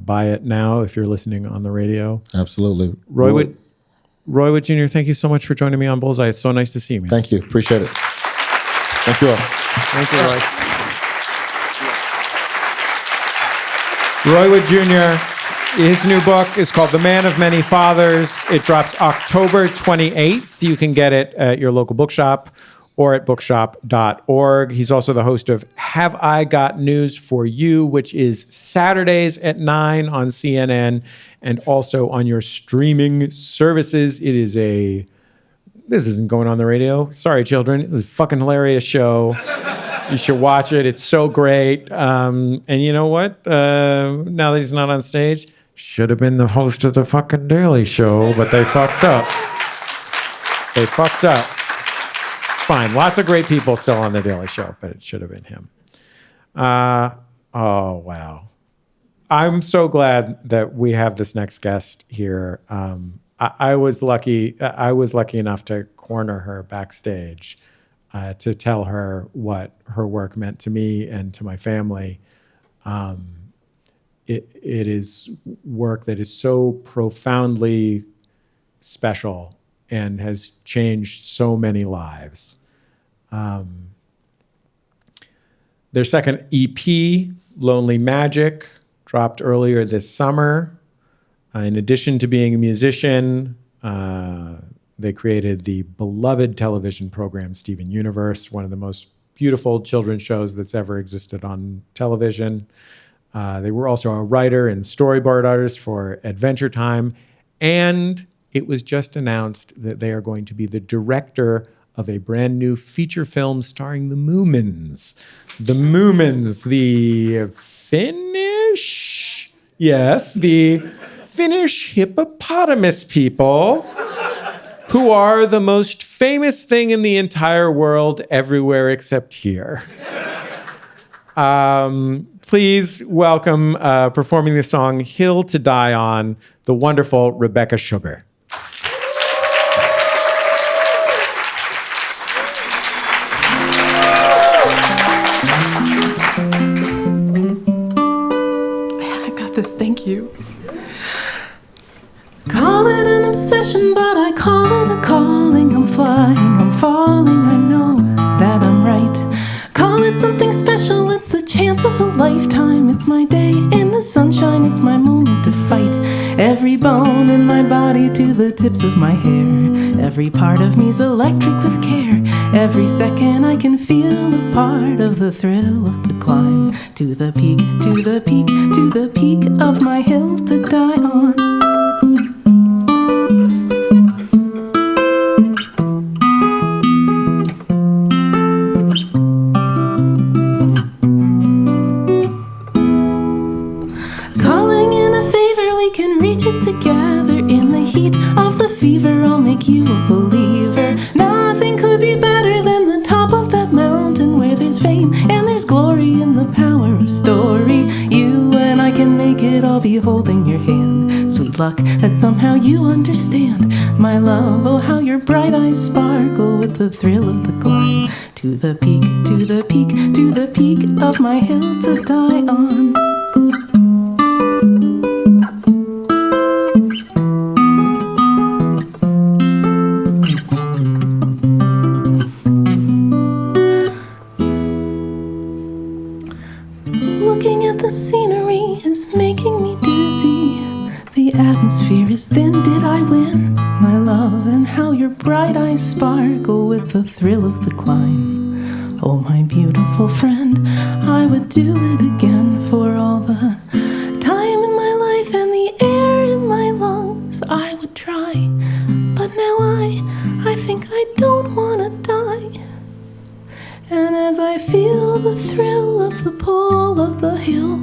Speaker 1: buy it now if you're listening on the radio.
Speaker 3: Absolutely.
Speaker 1: Roy Wood Jr., thank you so much for joining me on Bullseye. It's so nice to see you, man.
Speaker 3: Thank you. Appreciate it. Thank you all.
Speaker 1: Thank you, Roy. Roy Wood Jr., his new book is called The Man of Many Fathers. It drops October 28th. You can get it at your local bookshop or at bookshop.org. He's also the host of Have I Got News for You, which is Saturdays at 9 on CNN and also on your streaming services. This isn't going on the radio. Sorry, children. It's a fucking hilarious show. You should watch it. It's so great. And you know what? Now that he's not on stage, should have been the host of the fucking Daily Show, but they fucked up. It's fine. Lots of great people still on the Daily Show, but it should have been him. Oh, wow. I'm so glad that we have this next guest here. I was lucky enough to corner her backstage to tell her what her work meant to me and to my family. It is work that is so profoundly special and has changed so many lives. Their second EP, Lonely Magic, dropped earlier this summer. In addition to being a musician, they created the beloved television program Steven Universe, one of the most beautiful children's shows that's ever existed on television. They were also a writer and storyboard artist for Adventure Time, and it was just announced that they are going to be the director of a brand new feature film starring the Moomins. The Moomins, the Finnish hippopotamus people who are the most famous thing in the entire world everywhere except here. Please welcome, performing the song Hill to Die On, the wonderful Rebecca Sugar.
Speaker 6: I got this, thank you. Call it an obsession, but I call it a calling. I'm flying, I'm falling, I know that I'm right. Call it something special, it's the chance of a lifetime. It's my day in the sunshine, it's my moment to fight. Every bone in my body to the tips of my hair. Every part of me's electric with care. Every second I can feel a part of the thrill of the climb. To the peak, to the peak, to the peak of my hill to die on. Together in the heat of the fever, I'll make you a believer. Nothing could be better than the top of that mountain where there's fame and there's glory in the power of story. You and I can make it, I'll be holding your hand. Sweet luck that somehow you understand my love. Oh, how your bright eyes sparkle with the thrill of the climb. To the peak, to the peak, to the peak of my hill to die on. Scenery is making me dizzy. The atmosphere is thin. Did I win, my love? love and how your bright eyes sparkle with the thrill of the climb. Oh, my beautiful friend, I would do it again for all the time in my life and the air in my lungs. I would try, but now I think I don't want to die. And as I feel the thrill of the pull of the hill,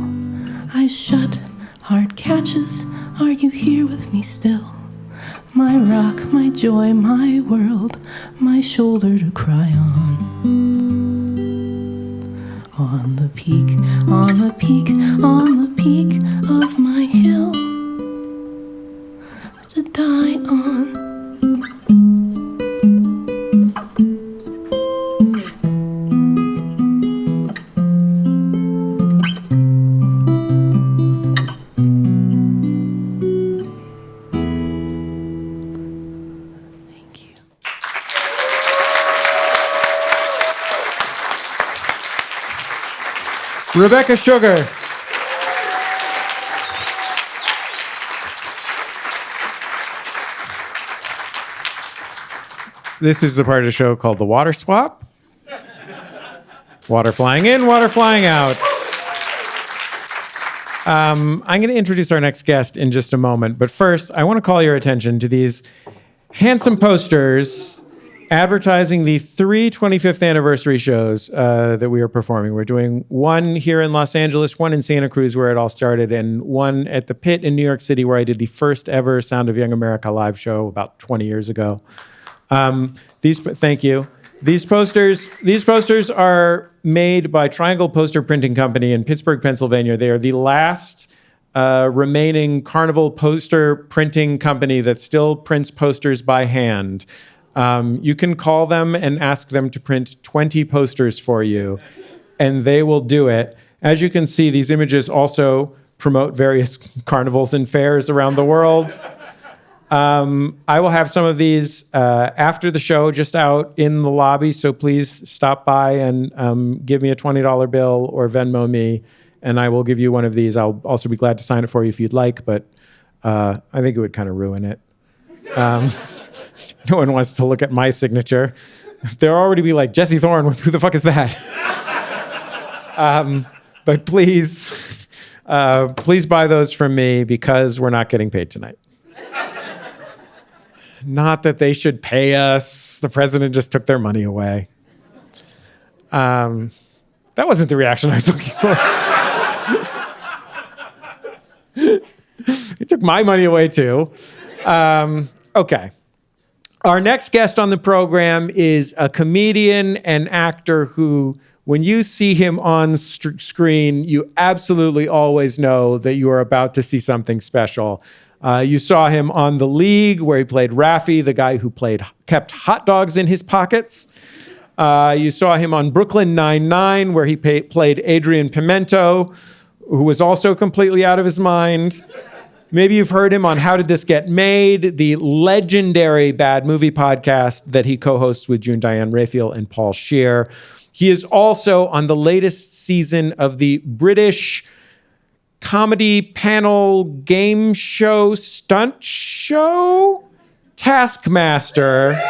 Speaker 6: I shut, heart catches, are you here with me still? My rock, my joy, my world, my shoulder to cry on. On the peak, on the peak, on the peak of my hill to die on.
Speaker 1: Rebecca Sugar. This is the part of the show called the water swap. Water flying in, water flying out. I'm going to introduce our next guest in just a moment, but first, I want to call your attention to these handsome posters advertising the 3 25th anniversary shows that we are performing. We're doing one here in Los Angeles, one in Santa Cruz where it all started, and one at the Pit in New York City where I did the first ever Sound of Young America live show about 20 years ago. Thank you. These posters are made by Triangle Poster Printing Company in Pittsburgh, Pennsylvania. They are the last remaining Carnival poster printing company that still prints posters by hand. You can call them and ask them to print 20 posters for you, and they will do it. As you can see, these images also promote various carnivals and fairs around the world. I will have some of these after the show, just out in the lobby, so please stop by and give me a $20 bill or Venmo me, and I will give you one of these. I'll also be glad to sign it for you if you'd like, but I think it would kind of ruin it. No one wants to look at my signature. They'll already be like, Jesse Thorn, who the fuck is that? But please buy those from me because we're not getting paid tonight. Not that they should pay us. The president just took their money away. That wasn't the reaction I was looking for. He took my money away too. Okay. Our next guest on the program is a comedian and actor who, when you see him on screen, you absolutely always know that you are about to see something special. You saw him on The League, where he played Raffi, the guy who kept hot dogs in his pockets. You saw him on Brooklyn Nine-Nine, where he played Adrian Pimento, who was also completely out of his mind. Maybe you've heard him on How Did This Get Made, the legendary Bad Movie podcast that he co-hosts with June Diane Raphael and Paul Scheer. He is also on the latest season of the British comedy panel game show, stunt show, Taskmaster.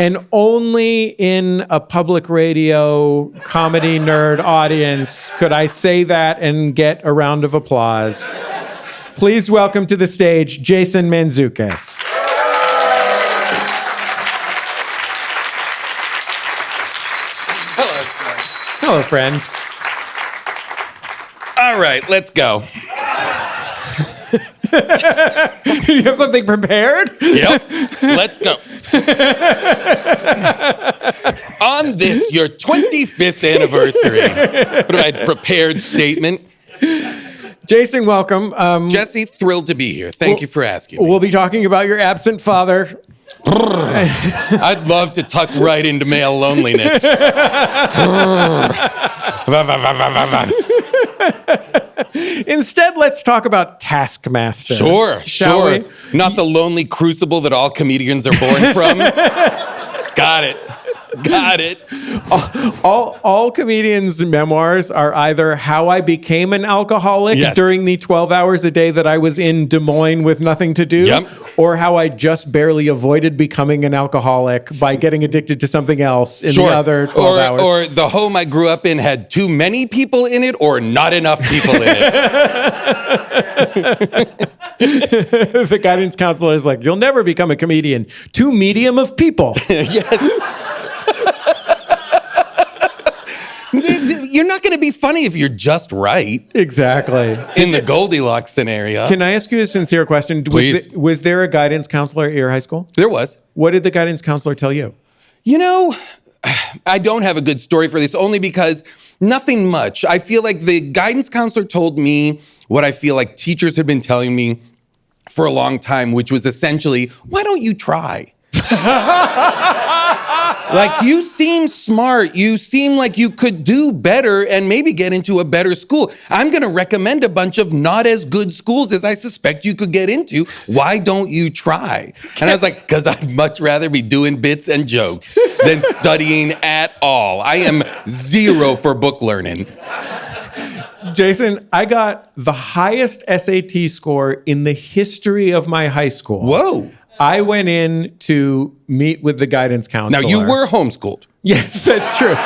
Speaker 1: And only in a public radio comedy nerd audience could I say that and get a round of applause. Please welcome to the stage, Jason Mantzoukas.
Speaker 7: Hello, friend.
Speaker 1: Hello, friend.
Speaker 7: All right, let's go.
Speaker 1: Do you have something prepared?
Speaker 7: Yep, let's go. On this, your 25th anniversary. What have I prepared statement?
Speaker 1: Jason, welcome.
Speaker 7: Jesse, thrilled to be here. Thank you for asking me.
Speaker 1: We'll be talking about your absent father.
Speaker 7: I'd love to tuck right into male loneliness.
Speaker 1: Instead, let's talk about Taskmaster.
Speaker 7: Sure.
Speaker 1: We?
Speaker 7: Not the lonely crucible that all comedians are born from. Got it. Got it.
Speaker 1: All comedians' memoirs are either how I became an alcoholic
Speaker 7: Yes.
Speaker 1: during the 12 hours a day that I was in Des Moines with nothing to do,
Speaker 7: Yep.
Speaker 1: or how I just barely avoided becoming an alcoholic by getting addicted to something else in the other 12 hours.
Speaker 7: Or the home I grew up in had too many people in it or not enough people in it.
Speaker 1: The guidance counselor is like, you'll never become a comedian. Too medium of people.
Speaker 7: Yes. You're not going to be funny if you're just right.
Speaker 1: Exactly.
Speaker 7: In the Goldilocks scenario.
Speaker 1: Can I ask you a sincere question?
Speaker 7: Please.
Speaker 1: Was there a guidance counselor at your high school?
Speaker 7: There was.
Speaker 1: What did the guidance counselor tell you?
Speaker 7: You know, I don't have a good story for this, only because nothing much. I feel like the guidance counselor told me what I feel like teachers had been telling me for a long time, which was essentially, why don't you try? Like, you seem smart. You seem like you could do better and maybe get into a better school. I'm going to recommend a bunch of not as good schools as I suspect you could get into. Why don't you try? And I was like, because I'd much rather be doing bits and jokes than studying at all. I am zero for book learning.
Speaker 1: Jason, I got the highest SAT score in the history of my high school.
Speaker 7: Whoa.
Speaker 1: I went in to meet with the guidance counselor.
Speaker 7: Now, you were homeschooled.
Speaker 1: Yes, that's true.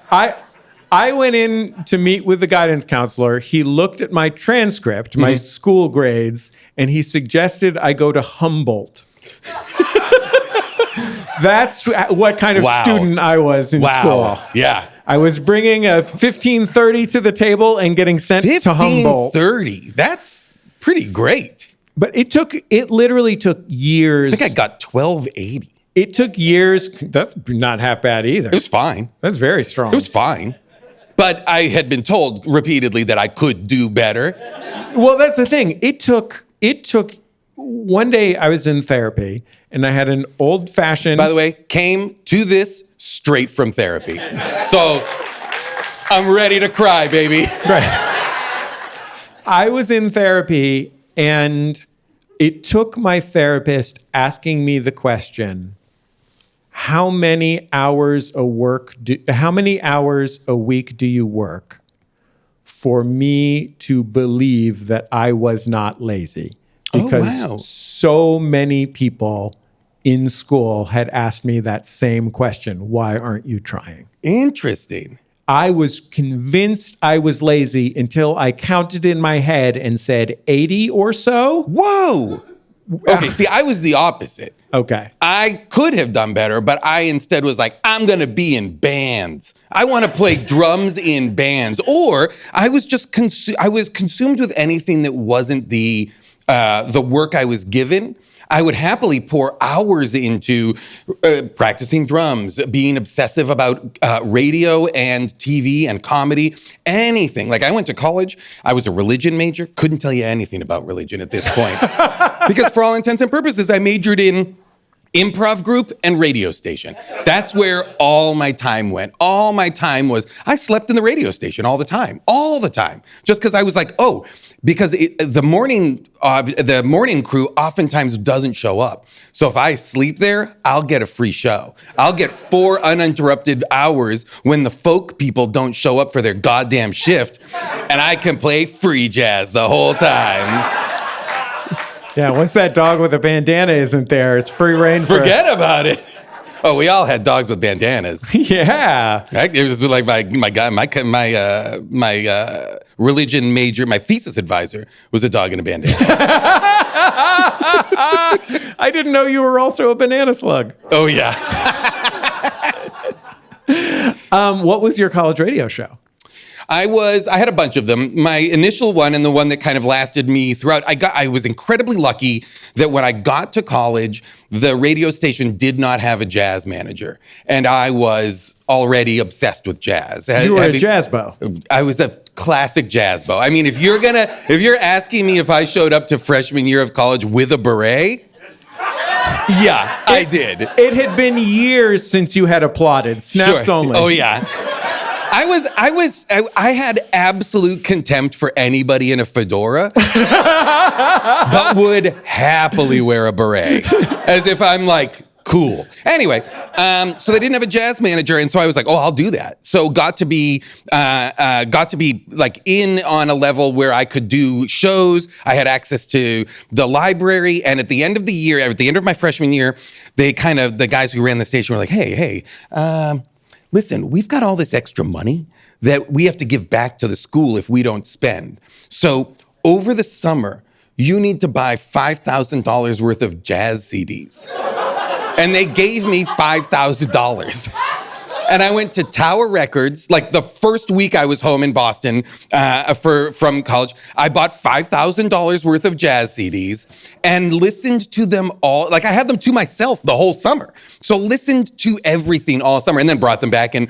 Speaker 1: I went in to meet with the guidance counselor. He looked at my transcript, my school grades, and he suggested I go to Humboldt. That's what kind of student I was in school.
Speaker 7: Yeah.
Speaker 1: I was bringing a 1530 to the table and getting sent to Humboldt.
Speaker 7: 1530. That's pretty great.
Speaker 1: But it literally took years.
Speaker 7: I think I got 1280.
Speaker 1: It took years. That's not half bad either.
Speaker 7: It was fine.
Speaker 1: That's very strong.
Speaker 7: It was fine. But I had been told repeatedly that I could do better.
Speaker 1: Well, that's the thing. It took one day I was in therapy and I had an old fashioned.
Speaker 7: By the way, came to this straight from therapy. So I'm ready to cry, baby.
Speaker 1: Right. I was in therapy and it took my therapist asking me the question, how many hours a week do you work, for me to believe that I was not lazy? Because so many people in school had asked me that same question. Why aren't you trying?
Speaker 7: Interesting.
Speaker 1: I was convinced I was lazy until I counted in my head and said 80 or so.
Speaker 7: Whoa. Okay, see, I was the opposite.
Speaker 1: Okay.
Speaker 7: I could have done better, but I instead was like, I'm going to be in bands. I want to play drums in bands. Or I was just I was consumed with anything that wasn't the work I was given. I would happily pour hours into practicing drums, being obsessive about radio and TV and comedy, anything. Like, I went to college, I was a religion major, couldn't tell you anything about religion at this point. Because for all intents and purposes, I majored in improv group and radio station. That's where all my time went. All my time was, I slept in the radio station all the time. Just because I was like, because the morning crew oftentimes doesn't show up. So if I sleep there, I'll get a free show. I'll get 4 uninterrupted hours when the folk people don't show up for their goddamn shift, and I can play free jazz the whole time.
Speaker 1: Yeah, once that dog with a bandana isn't there, it's free reign.
Speaker 7: Forget about it. Oh, we all had dogs with bandanas.
Speaker 1: Yeah.
Speaker 7: It was like my religion major, my thesis advisor was a dog in a bandana.
Speaker 1: I didn't know you were also a banana slug.
Speaker 7: Oh, yeah.
Speaker 1: What was your college radio show?
Speaker 7: I had a bunch of them. My initial one and the one that kind of lasted me throughout, I was incredibly lucky that when I got to college, the radio station did not have a jazz manager. And I was already obsessed with jazz.
Speaker 1: You were a jazz bow.
Speaker 7: I was a classic jazz bow. I mean, if you're asking me if I showed up to freshman year of college with a beret, yeah, I did.
Speaker 1: It had been years since you had applauded. Snaps only.
Speaker 7: Oh, yeah. I had absolute contempt for anybody in a fedora. but would happily wear a beret as if I'm like, cool. Anyway, so they didn't have a jazz manager, and so I was like, "Oh, I'll do that." So got to be like in on a level where I could do shows. I had access to the library, and at the end of the year, at the end of my freshman year, the guys who ran the station were like, "Hey, listen, we've got all this extra money that we have to give back to the school if we don't spend. So over the summer, you need to buy $5,000 worth of jazz CDs." And they gave me $5,000. And I went to Tower Records, like the first week I was home in Boston from college. I bought $5,000 worth of jazz CDs and listened to them all. Like I had them to myself the whole summer. So listened to everything all summer and then brought them back and,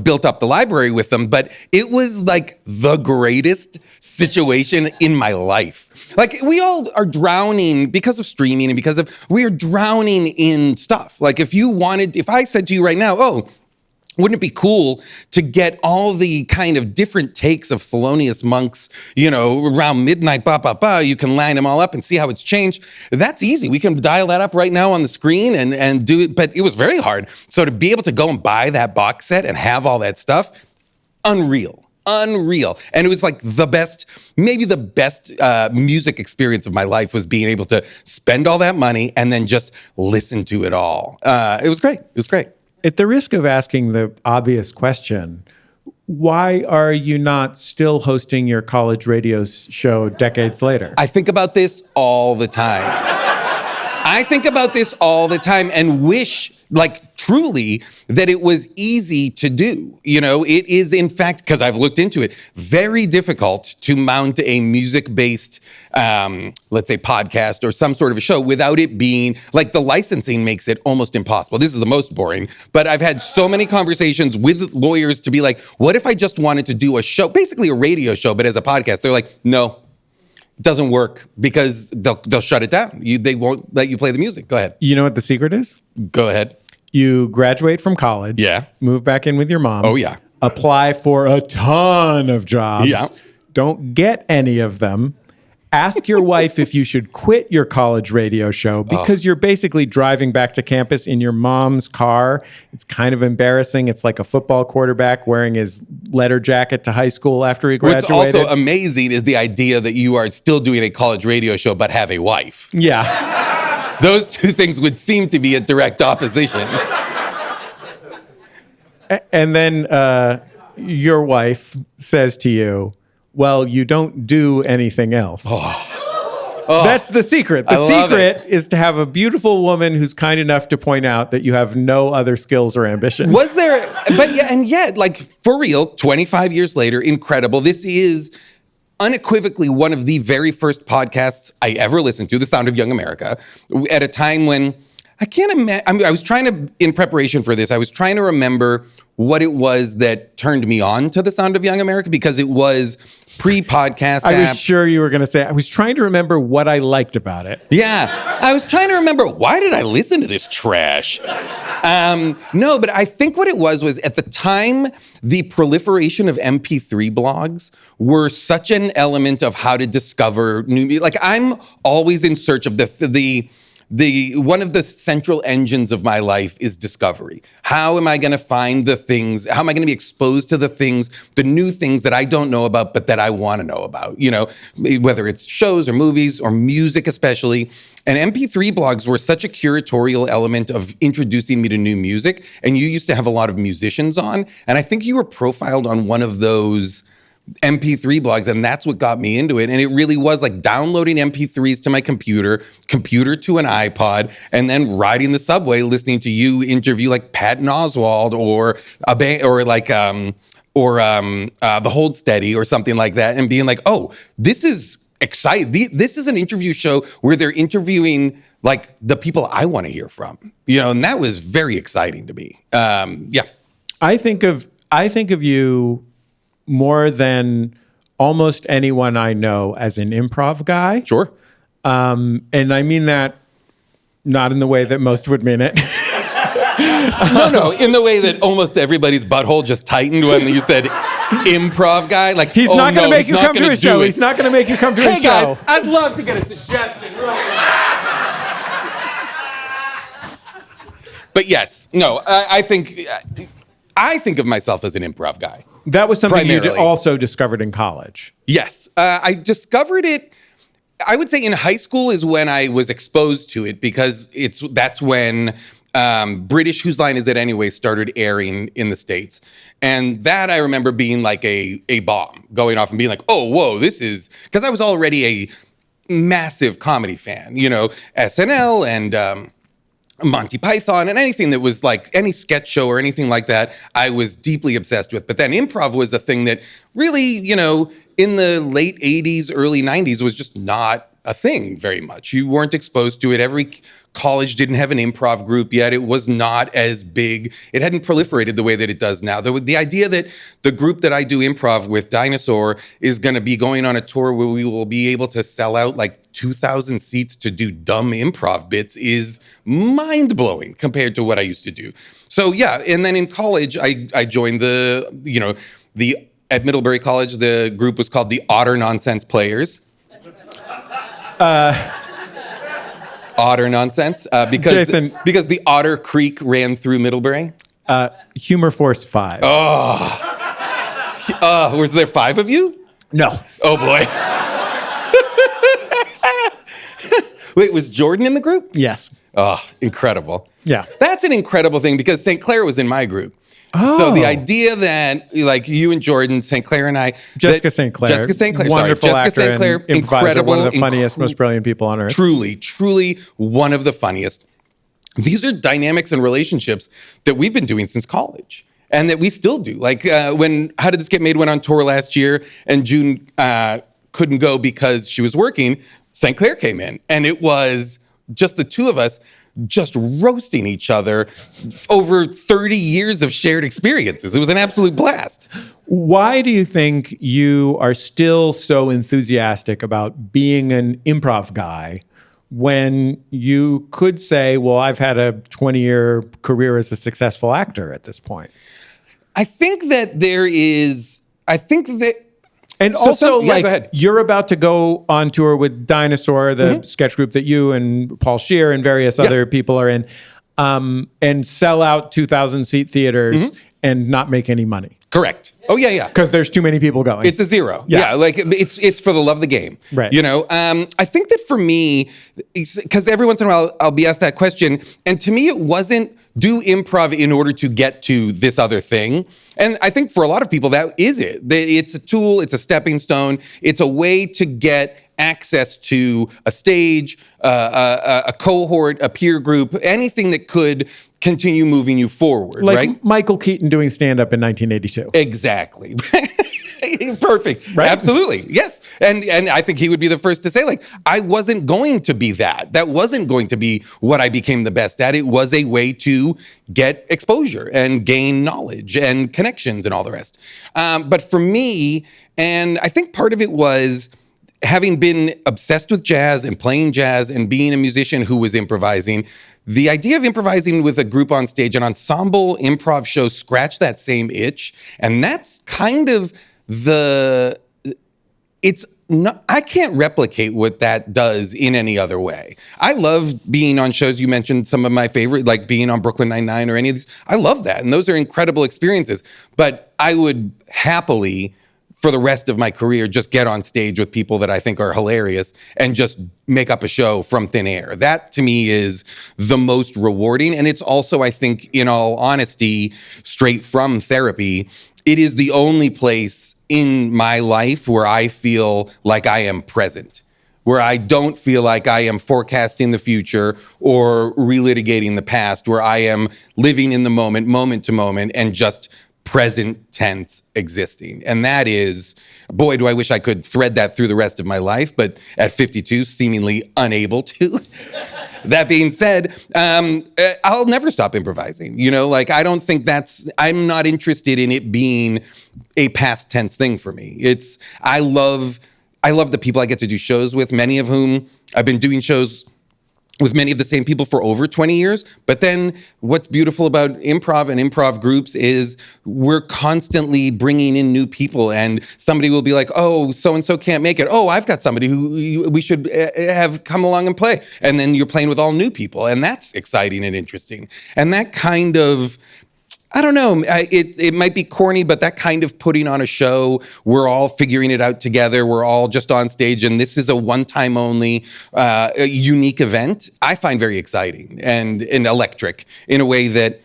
Speaker 7: built up the library with them. But it was like the greatest situation in my life. Like we all are drowning because of streaming and we are drowning in stuff. Like if I said to you right now, "Oh, wouldn't it be cool to get all the kind of different takes of Thelonious Monk's, around midnight, you can line them all up and see how it's changed." That's easy. We can dial that up right now on the screen and do it, but it was very hard. So to be able to go and buy that box set and have all that stuff, unreal. And it was like maybe the best music experience of my life was being able to spend all that money and then just listen to it all. It was great.
Speaker 1: At the risk of asking the obvious question, why are you not still hosting your college radio show decades later?
Speaker 7: I think about this all the time. And wish, truly, that it was easy to do. It is, in fact, because I've looked into it, very difficult to mount a music-based, let's say, podcast or some sort of a show without it being, the licensing makes it almost impossible. This is the most boring, but I've had so many conversations with lawyers to be like, what if I just wanted to do a show, basically a radio show, but as a podcast? They're like, no. It doesn't work because they'll shut it down. They won't let you play the music. Go ahead.
Speaker 1: You know what the secret is?
Speaker 7: Go ahead.
Speaker 1: You graduate from college.
Speaker 7: Yeah.
Speaker 1: Move back in with your mom.
Speaker 7: Oh, yeah.
Speaker 1: Apply for a ton of jobs.
Speaker 7: Yeah.
Speaker 1: Don't get any of them. Ask your wife if you should quit your college radio show because you're basically driving back to campus in your mom's car. It's kind of embarrassing. It's like a football quarterback wearing his letter jacket to high school after he graduated.
Speaker 7: What's also amazing is the idea that you are still doing a college radio show but have a wife.
Speaker 1: Yeah.
Speaker 7: Those two things would seem to be a direct opposition.
Speaker 1: And then your wife says to you, "Well, you don't do anything else." That's the secret. The secret is to have a beautiful woman who's kind enough to point out that you have no other skills or ambitions.
Speaker 7: Was there, and yet, for real, 25 years later, incredible. This is unequivocally one of the very first podcasts I ever listened to, The Sound of Young America, at a time when I can't imagine. I was trying to, in preparation for this, I was trying to remember what it was that turned me on to The Sound of Young America, because it was pre-podcast apps.
Speaker 1: I was sure you were going to say, I was trying to remember what I liked about it.
Speaker 7: Yeah. I was trying to remember, why did I listen to this trash? No, but I think what it was at the time, the proliferation of MP3 blogs were such an element of how to discover new music. I'm always in search of the one of the central engines of my life is discovery. How am I going to find the things? How am I going to be exposed to the things, the new things that I don't know about, but that I want to know about? Whether it's shows or movies or music, especially. And MP3 blogs were such a curatorial element of introducing me to new music. And you used to have a lot of musicians on. And I think you were profiled on one of those MP3 blogs, and that's what got me into it. And it really was like downloading MP3s to my computer to an iPod, and then riding the subway listening to you interview like Patton Oswalt or the Hold Steady or something like that, and being like, oh, this is exciting. This is an interview show where they're interviewing like the people I want to hear from, and that was very exciting to me. Yeah.
Speaker 1: I think of you more than almost anyone I know as an improv guy.
Speaker 7: Sure.
Speaker 1: And I mean that not in the way that most would mean it.
Speaker 7: No, in the way that almost everybody's butthole just tightened when you said improv guy. Like,
Speaker 1: He's not going to make you come to his show. He's not going to make you come to his show.
Speaker 7: Hey guys, I'd love to get a suggestion. But yes, no, I think of myself as an improv guy.
Speaker 1: That was something you
Speaker 7: Primarily.
Speaker 1: also discovered in college.
Speaker 7: Yes, I discovered it. I would say in high school is when I was exposed to it because that's when British Whose Line Is It Anyway started airing in the States. And that I remember being like a bomb, going off and being like, oh, whoa, this is, because I was already a massive comedy fan, you know, SNL and Monty Python and anything that was like any sketch show or anything like that, I was deeply obsessed with. But then improv was a thing that really, you know, in the late 80s, early 90s was just not a thing very much. You weren't exposed to it. Every college didn't have an improv group yet. It was not as big. It hadn't proliferated the way that it does now. The idea that the group that I do improv with, Dinosaur, is going to be going on a tour where we will be able to sell out like 2,000 seats to do dumb improv bits is mind-blowing compared to what I used to do. So yeah, and then in college, I joined at Middlebury College, the group was called the Otter Nonsense Players. Otter Nonsense, because the Otter Creek ran through Middlebury.
Speaker 1: Humor Force 5.
Speaker 7: Was there 5 of you?
Speaker 1: No.
Speaker 7: Oh boy. Wait, was Jordan in the group?
Speaker 1: Yes.
Speaker 7: Oh, incredible.
Speaker 1: Yeah.
Speaker 7: That's an incredible thing because St. Clair was in my group. Oh. So the idea that, like, you and Jordan, St. Clair and I...
Speaker 1: Jessica St. Clair. Wonderful
Speaker 7: Jessica
Speaker 1: actor
Speaker 7: St. Clair,
Speaker 1: and
Speaker 7: incredible.
Speaker 1: One of the funniest, most brilliant people on earth.
Speaker 7: Truly one of the funniest. These are dynamics and relationships that we've been doing since college and that we still do. Like when How Did This Get Made went on tour last year and June couldn't go because she was working, St. Clair came in and it was just the two of us just roasting each other over 30 years of shared experiences. It was an absolute blast.
Speaker 1: Why do you think you are still so enthusiastic about being an improv guy when you could say, well, I've had a 20-year career as a successful actor at this point?
Speaker 7: I think that
Speaker 1: And
Speaker 7: So
Speaker 1: also,
Speaker 7: go ahead.
Speaker 1: you're about to go on tour with Dinosaur, the sketch group that you and Paul Scheer and various other people are in, and sell out 2,000-seat theaters and not make any money.
Speaker 7: Correct. Oh, yeah.
Speaker 1: Because there's too many people going.
Speaker 7: It's a zero. Yeah, like it's for the love of the game.
Speaker 1: Right.
Speaker 7: You know, I think that for me, because every once in a while I'll be asked that question, and to me it wasn't do improv in order to get to this other thing. And I think for a lot of people that is it. It's a tool, it's a stepping stone, it's a way to get access to a stage, a cohort, a peer group, anything that could continue moving you forward,
Speaker 1: like
Speaker 7: right?
Speaker 1: Michael Keaton doing stand-up in 1982.
Speaker 7: Exactly. Perfect.
Speaker 1: Right?
Speaker 7: Absolutely. Yes. And I think he would be the first to say, like, I wasn't going to be that. That wasn't going to be what I became the best at. It was a way to get exposure and gain knowledge and connections and all the rest. But for me, and I think part of it was having been obsessed with jazz and playing jazz and being a musician who was improvising, the idea of improvising with a group on stage, an ensemble improv show, scratched that same itch. And that's kind of I can't replicate what that does in any other way. I love being on shows. You mentioned some of my favorite, like being on Brooklyn Nine-Nine or any of these. I love that. And those are incredible experiences. But I would happily, for the rest of my career, just get on stage with people that I think are hilarious and just make up a show from thin air. That to me is the most rewarding. And it's also, I think, in all honesty, straight from therapy, it is the only place in my life where I feel like I am present, where I don't feel like I am forecasting the future or relitigating the past, where I am living in the moment to moment, and just present tense existing. And that is, boy, do I wish I could thread that through the rest of my life, but at 52, seemingly unable to. That being said, I'll never stop improvising. You know, like, I don't think I'm not interested in it being a past tense thing for me. I love the people I get to do shows with, many of whom I've been doing shows with many of the same people for over 20 years. But then what's beautiful about improv and improv groups is we're constantly bringing in new people, and somebody will be like, oh, so-and-so can't make it. Oh, I've got somebody who we should have come along and play. And then you're playing with all new people, and that's exciting and interesting. And that kind of, I don't know, it might be corny, but that kind of putting on a show, we're all figuring it out together, we're all just on stage, and this is a one-time only, unique event, I find very exciting and electric in a way that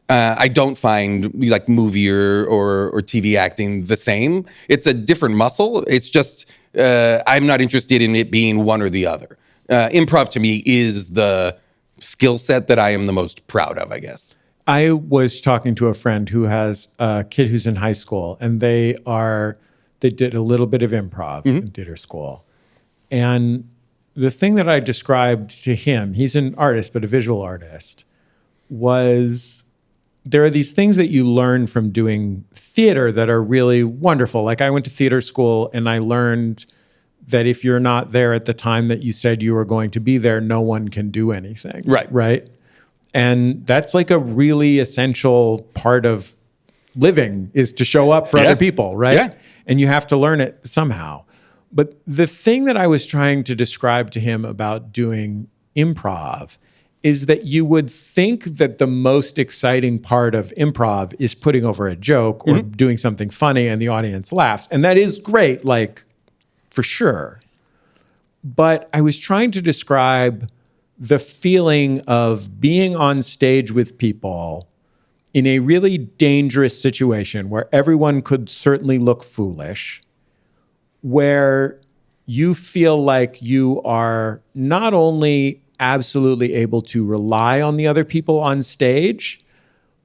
Speaker 7: I don't find like movie or TV acting the same. It's a different muscle. It's just, I'm not interested in it being one or the other. Improv to me is the skill set that I am the most proud of, I guess.
Speaker 1: I was talking to a friend who has a kid who's in high school, and they did a little bit of improv in theater school. And the thing that I described to him, he's an artist, but a visual artist, was there are these things that you learn from doing theater that are really wonderful. Like I went to theater school and I learned that if you're not there at the time that you said you were going to be there, no one can do anything. Right? And that's like a really essential part of living, is to show up for other people, right?
Speaker 7: Yeah.
Speaker 1: And you have to learn it somehow. But the thing that I was trying to describe to him about doing improv is that you would think that the most exciting part of improv is putting over a joke or doing something funny and the audience laughs. And that is great, like, for sure. But I was trying to describe the feeling of being on stage with people in a really dangerous situation where everyone could certainly look foolish, where you feel like you are not only absolutely able to rely on the other people on stage,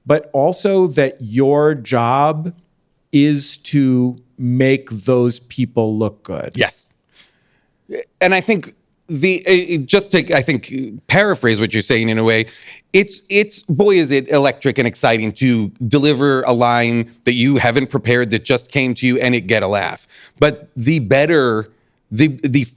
Speaker 1: but also that your job is to make those people look good.
Speaker 7: Yes. And I think just to, I think, paraphrase what you're saying in a way, it's boy, is it electric and exciting to deliver a line that you haven't prepared that just came to you and it get a laugh. But the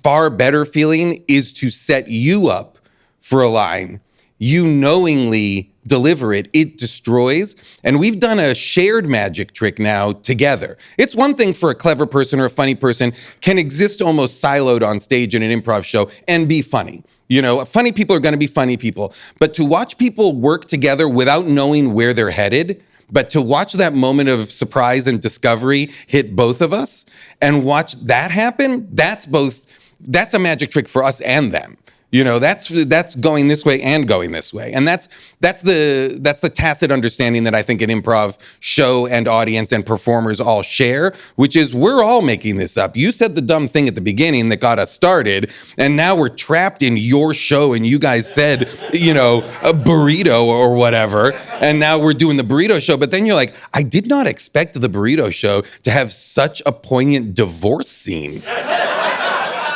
Speaker 7: far better feeling is to set you up for a line. You knowingly deliver it, it destroys. And we've done a shared magic trick now together. It's one thing for a clever person or a funny person can exist almost siloed on stage in an improv show and be funny. You know, funny people are going to be funny people. But to watch people work together without knowing where they're headed, but to watch that moment of surprise and discovery hit both of us and watch that happen, that's a magic trick for us and them. You know, that's going this way and going this way. And that's the tacit understanding that I think an improv show and audience and performers all share, which is we're all making this up. You said the dumb thing at the beginning that got us started, and now we're trapped in your show and you guys said, you know, a burrito or whatever, and now we're doing the burrito show. But then you're like, I did not expect the burrito show to have such a poignant divorce scene.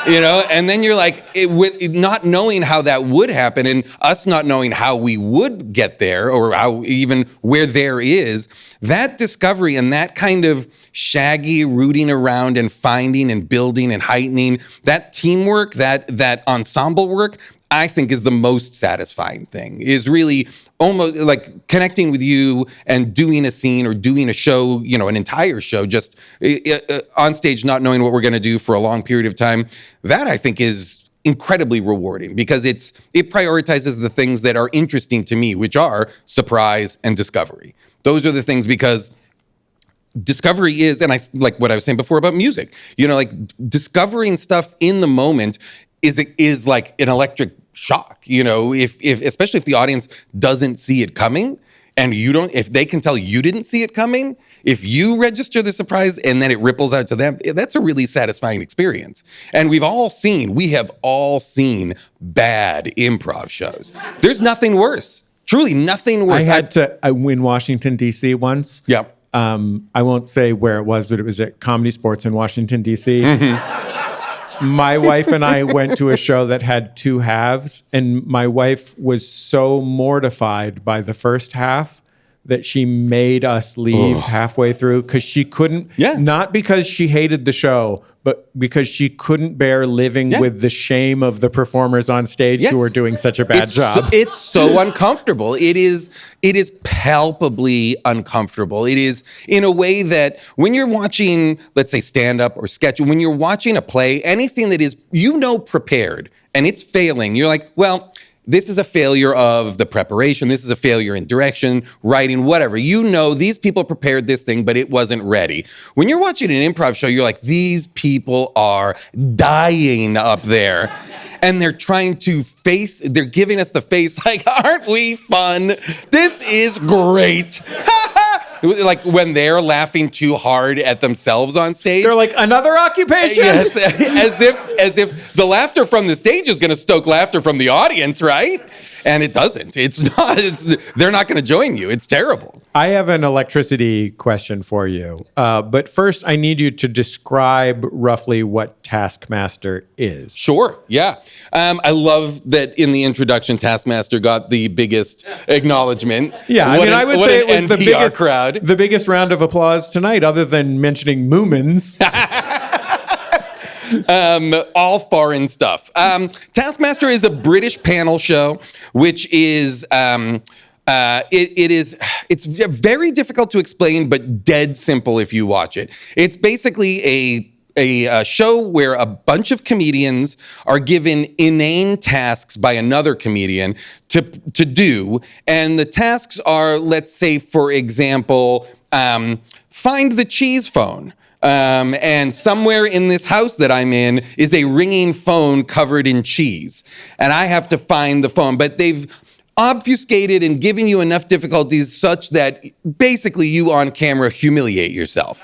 Speaker 7: You know, and then you're like, with not knowing how that would happen and us not knowing how we would get there or how even where there is, that discovery and that kind of shaggy rooting around and finding and building and heightening, that teamwork, that ensemble work, I think is the most satisfying thing, is really almost like connecting with you and doing a scene or doing a show, you know, an entire show, just on stage, not knowing what we're going to do for a long period of time. That I think is incredibly rewarding because it prioritizes the things that are interesting to me, which are surprise and discovery. Those are the things, because discovery is, and I like what I was saying before about music, you know, like discovering stuff in the moment is like an electric shock, you know, if especially if the audience doesn't see it coming and if they can tell you didn't see it coming, if you register the surprise and then it ripples out to them, that's a really satisfying experience. And we have all seen bad improv shows. There's nothing worse. Truly nothing worse.
Speaker 1: I win Washington, D.C. once.
Speaker 7: Yep.
Speaker 1: I won't say where it was, but it was at Comedy Sports in Washington, D.C. Mm-hmm. My wife and I went to a show that had two halves, and my wife was so mortified by the first half that she made us leave halfway through because she couldn't, not because she hated the show, but because she couldn't bear living with the shame of the performers on stage who were doing such a bad job.
Speaker 7: It's so uncomfortable. It is palpably uncomfortable. It is in a way that when you're watching, let's say, stand-up or sketch, when you're watching a play, anything that is, prepared, and it's failing, you're like, well, this is a failure of the preparation. This is a failure in direction, writing, whatever. These people prepared this thing, but it wasn't ready. When you're watching an improv show, you're like, these people are dying up there. And they're trying to they're giving us the face like, aren't we fun? This is great. Like when they're laughing too hard at themselves on stage.
Speaker 1: They're like, another occupation?
Speaker 7: Yes, as if the laughter from the stage is going to stoke laughter from the audience, right? And it doesn't. It's not. They're not going to join you. It's terrible.
Speaker 1: I have an electricity question for you. But first, I need you to describe roughly what Taskmaster is.
Speaker 7: Sure. Yeah. I love that in the introduction, Taskmaster got the biggest acknowledgement.
Speaker 1: Yeah. I would say it was
Speaker 7: the
Speaker 1: biggest round of applause tonight, other than mentioning Moomins.
Speaker 7: All foreign stuff. Taskmaster is a British panel show, which is it's very difficult to explain, but dead simple if you watch it. It's basically a show where a bunch of comedians are given inane tasks by another comedian to do, and the tasks are, let's say, for example, find the cheese phone. And somewhere in this house that I'm in is a ringing phone covered in cheese. And I have to find the phone. But they've obfuscated and given you enough difficulties such that basically you on camera humiliate yourself.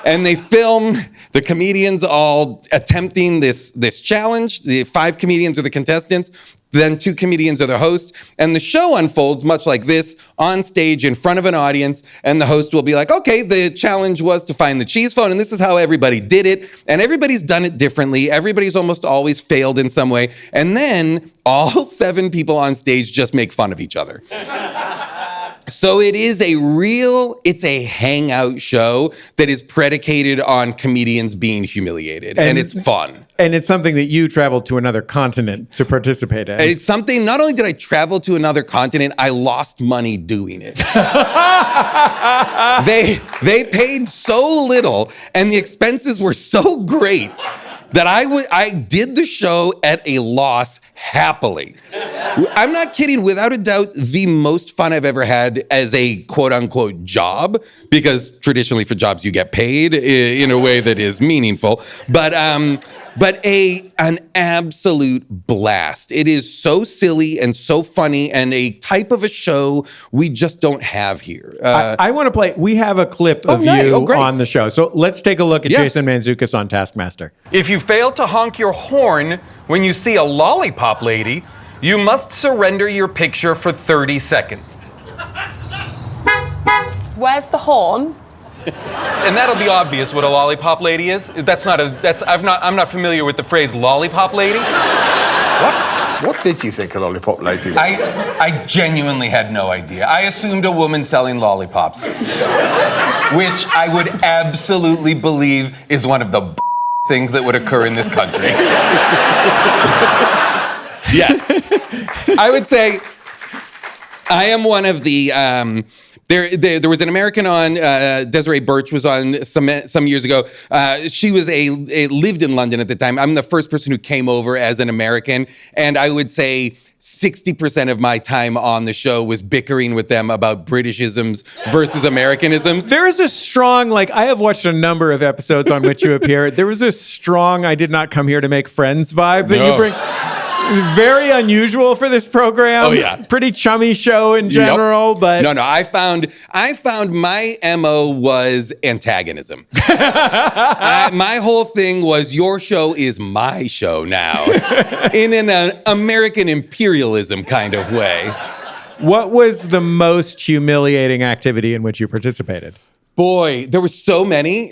Speaker 7: And they film the comedians all attempting this challenge. The 5 comedians are the contestants. Then 2 comedians are the hosts. And the show unfolds much like this, on stage in front of an audience. And the host will be like, okay, the challenge was to find the cheese phone. And this is how everybody did it. And everybody's done it differently. Everybody's almost always failed in some way. And then all 7 people on stage just make fun of each other. So it's a hangout show that is predicated on comedians being humiliated, and it's fun.
Speaker 1: And it's something that you traveled to another continent to participate in.
Speaker 7: And it's something, not only did I travel to another continent, I lost money doing it. They paid so little, and the expenses were so great that I did the show at a loss happily. I'm not kidding. Without a doubt, the most fun I've ever had as a quote-unquote job, because traditionally for jobs you get paid in a way that is meaningful, but an absolute blast. It is so silly and so funny, and a type of a show we just don't have here.
Speaker 1: I want to play. We have a clip of you on the show. So let's take a look at Jason Mantzoukas on Taskmaster.
Speaker 8: If you fail to honk your horn when you see a lollipop lady, you must surrender your picture for 30 seconds.
Speaker 9: Where's the horn?
Speaker 8: And that'll be obvious what a lollipop lady is. I'm not familiar with the phrase lollipop lady.
Speaker 10: What did you think a lollipop lady was?
Speaker 7: I genuinely had no idea. I assumed a woman selling lollipops, which I would absolutely believe is one of the things that would occur in this country. Yeah. I would say I am one of the... There was an American on, Desiree Birch was on some years ago. She was lived in London at the time. I'm the first person who came over as an American, and I would say 60% of my time on the show was bickering with them about Britishisms versus Americanisms.
Speaker 1: There is a strong, I have watched a number of episodes on which you appear. There was a strong, I did not come here to make friends vibe that you bring. Very unusual for this program.
Speaker 7: Oh yeah,
Speaker 1: pretty chummy show in general, but
Speaker 7: no. I found my MO was antagonism. My whole thing was your show is my show now, in an American imperialism kind of way.
Speaker 1: What was the most humiliating activity in which you participated?
Speaker 7: Boy, there were so many.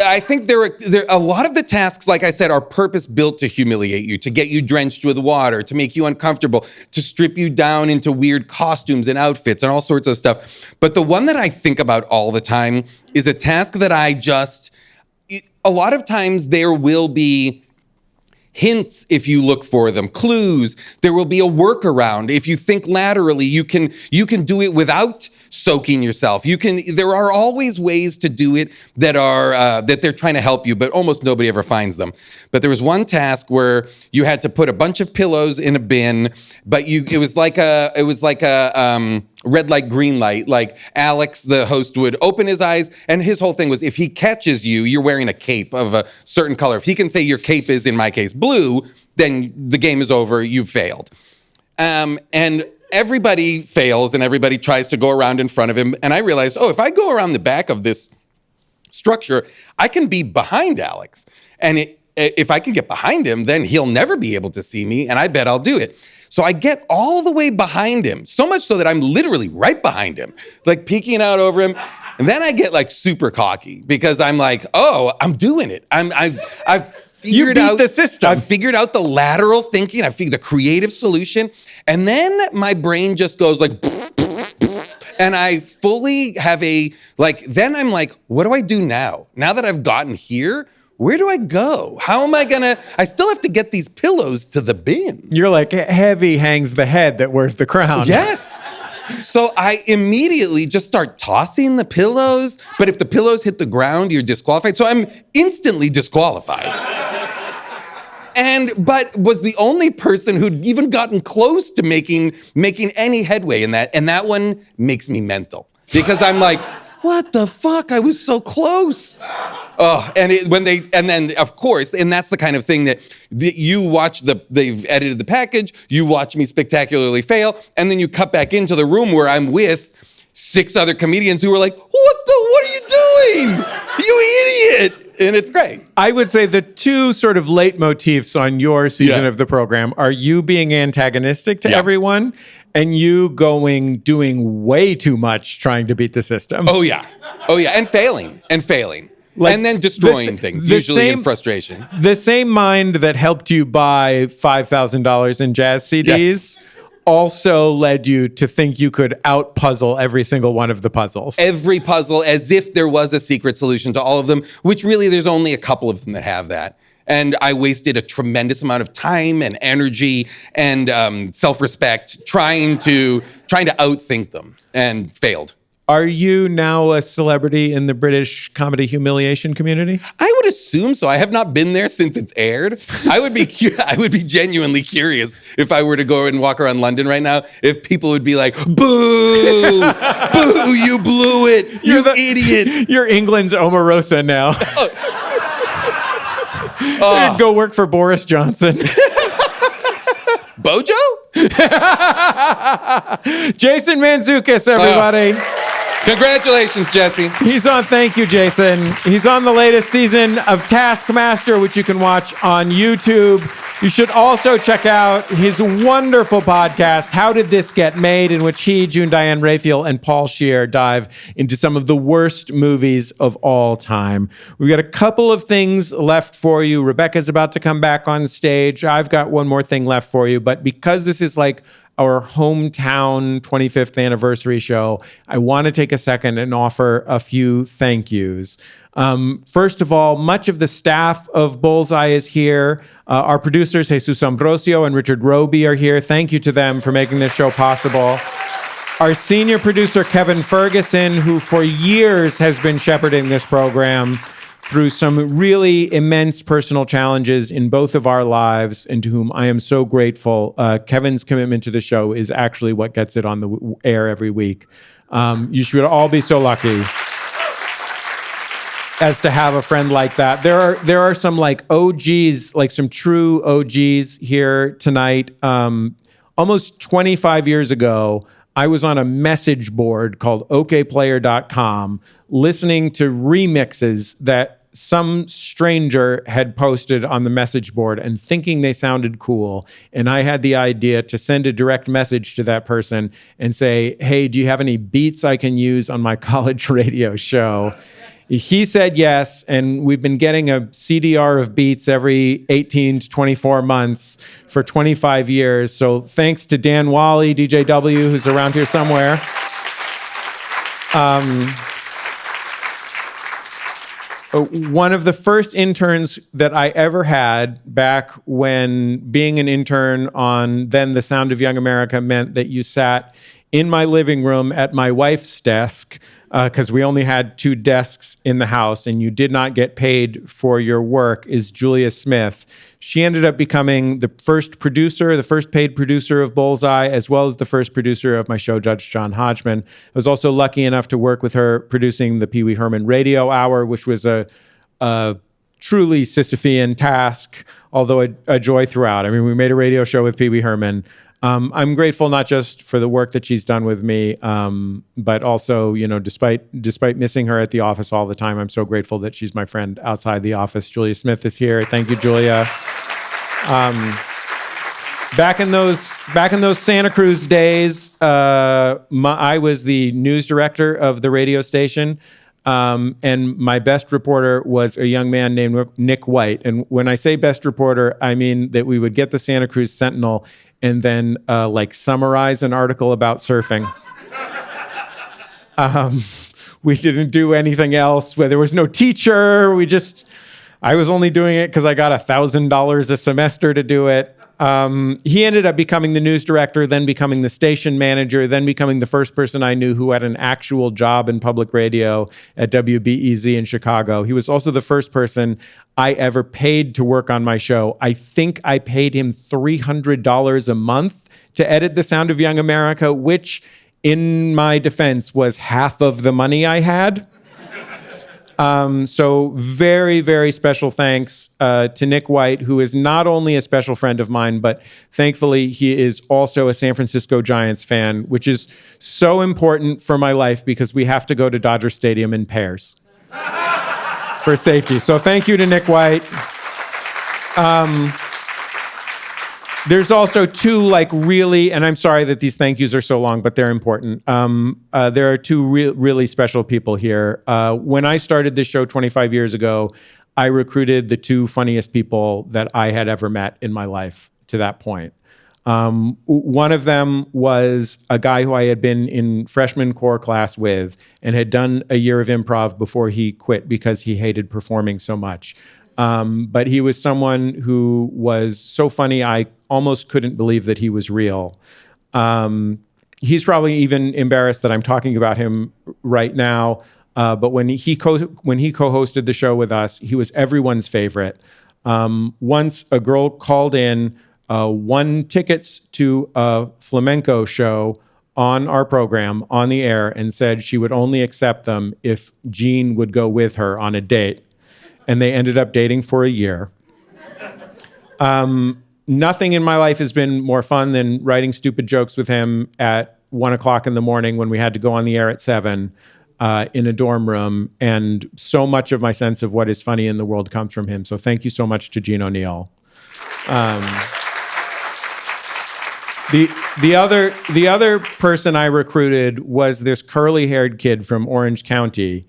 Speaker 7: I think there a lot of the tasks, like I said, are purpose-built to humiliate you, to get you drenched with water, to make you uncomfortable, to strip you down into weird costumes and outfits and all sorts of stuff. But the one that I think about all the time is a task that a lot of times there will be hints if you look for them, clues. There will be a workaround. If you think laterally, you can do it without soaking yourself. There are always ways to do it that they're trying to help you, but almost nobody ever finds them. But there was one task where you had to put a bunch of pillows in a bin, but it was like a red light, green light. Like Alex, the host, would open his eyes, and his whole thing was, if he catches you, you're wearing a cape of a certain color. If he can say your cape is, in my case, blue, then the game is over, you've failed. And everybody fails, and everybody tries to go around in front of him. And I realized, if I go around the back of this structure, I can be behind Alex. And if I can get behind him, then he'll never be able to see me, and I bet I'll do it. So I get all the way behind him, so much so that I'm literally right behind him, like peeking out over him. And then I get like super cocky because I'm like, I'm doing it. I've figured out
Speaker 1: the system.
Speaker 7: I've figured out the lateral thinking. I figured the creative solution. And then my brain just goes like, and I fully have then I'm like, what do I do now? Now that I've gotten here, where do I go? How am I I still have to get these pillows to the bin.
Speaker 1: You're like, heavy hangs the head that wears the crown.
Speaker 7: Yes. So I immediately just start tossing the pillows, but if the pillows hit the ground, you're disqualified. So I'm instantly disqualified. But was the only person who'd even gotten close to making any headway in that. And that one makes me mental because I'm like, what the fuck? I was so close. And then of course, and that's the kind of thing that you watch they've edited the package, you watch me spectacularly fail, and then you cut back into the room where I'm with 6 other comedians who are like, what are you doing? You idiot. And it's great.
Speaker 1: I would say the 2 sort of leitmotifs on your season
Speaker 7: Yeah.
Speaker 1: of the program are you being antagonistic to everyone and you doing way too much trying to beat the system.
Speaker 7: Oh yeah. And failing.
Speaker 1: Like,
Speaker 7: and then destroying things, usually in frustration.
Speaker 1: The same mind that helped you buy $5,000 in jazz CDs also led you to think you could out-puzzle every single one of the puzzles.
Speaker 7: Every puzzle, as if there was a secret solution to all of them, which really there's only a couple of them that have that. And I wasted a tremendous amount of time and energy and self-respect trying to outthink them and failed.
Speaker 1: Are you now a celebrity in the British comedy humiliation community?
Speaker 7: I would assume so. I have not been there since it's aired. I would be genuinely curious if I were to go and walk around London right now, if people would be like, boo, boo, you blew it, you idiot.
Speaker 1: You're England's Omarosa now. You'd go work for Boris Johnson.
Speaker 7: Bojo?
Speaker 1: Jason Mantzoukas, everybody.
Speaker 7: Congratulations, Jesse.
Speaker 1: He's on, thank you, Jason. He's on the latest season of Taskmaster, which you can watch on YouTube. You should also check out his wonderful podcast, How Did This Get Made?, in which he, June Diane Raphael, and Paul Scheer dive into some of the worst movies of all time. We've got a couple of things left for you. Rebecca's about to come back on stage. I've got one more thing left for you, but because this is like our hometown 25th anniversary show, I want to take a second and offer a few thank yous. First of all, much of the staff of Bullseye is here. Our producers, Jesus Ambrosio and Richard Roby, are here. Thank you to them for making this show possible. Our senior producer, Kevin Ferguson, who for years has been shepherding this program through some really immense personal challenges in both of our lives, and to whom I am so grateful. Kevin's commitment to the show is actually what gets it on the air every week. You should all be so lucky as to have a friend like that. There are some like OGs, like some true OGs here tonight. Almost 25 years ago, I was on a message board called okplayer.com listening to remixes that some stranger had posted on the message board and thinking they sounded cool. And I had the idea to send a direct message to that person and say, hey, do you have any beats I can use on my college radio show? He said yes, and we've been getting a CDR of beats every 18 to 24 months for 25 years. So thanks to Dan Wally, DJW, who's around here somewhere. one of the first interns that I ever had back when being an intern on then The Sound of Young America meant that you sat in my living room at my wife's desk, because we only had 2 desks in the house and you did not get paid for your work, is Julia Smith. She ended up becoming the first paid producer of Bullseye, as well as the first producer of my show, Judge John Hodgman. I was also lucky enough to work with her producing the Pee Wee Herman Radio Hour, which was a truly Sisyphean task, although a joy throughout. I mean, we made a radio show with Pee Wee Herman. I'm grateful not just for the work that she's done with me, but also, despite missing her at the office all the time, I'm so grateful that she's my friend outside the office. Julia Smith is here. Thank you, Julia. Back in those Santa Cruz days, I was the news director of the radio station. And my best reporter was a young man named Nick White. And when I say best reporter, I mean that we would get the Santa Cruz Sentinel and then summarize an article about surfing. We didn't do anything else. There was no teacher. I was only doing it because I got $1,000 a semester to do it. He ended up becoming the news director, then becoming the station manager, then becoming the first person I knew who had an actual job in public radio at WBEZ in Chicago. He was also the first person I ever paid to work on my show. I think I paid him $300 a month to edit The Sound of Young America, which, in my defense, was half of the money I had. So very, very special thanks to Nick White, who is not only a special friend of mine, but thankfully he is also a San Francisco Giants fan, which is so important for my life because we have to go to Dodger Stadium in pairs for safety. So thank you to Nick White. There's also 2 really, and I'm sorry that these thank yous are so long, but they're important. There are 2 really special people here. When I started this show 25 years ago, I recruited the 2 funniest people that I had ever met in my life to that point. One of them was a guy who I had been in freshman core class with and had done a year of improv before he quit because he hated performing so much. But he was someone who was so funny, I almost couldn't believe that he was real. He's probably even embarrassed that I'm talking about him right now. But when he co-hosted the show with us, he was everyone's favorite. Once a girl called in, won tickets to a flamenco show on our program, on the air, and said she would only accept them if Gene would go with her on a date. And they ended up dating for a year. Nothing in my life has been more fun than writing stupid jokes with him at 1:00 in the morning when we had to go on the air at 7 in a dorm room. And so much of my sense of what is funny in the world comes from him. So thank you so much to Gene O'Neill. The other person I recruited was this curly-haired kid from Orange County.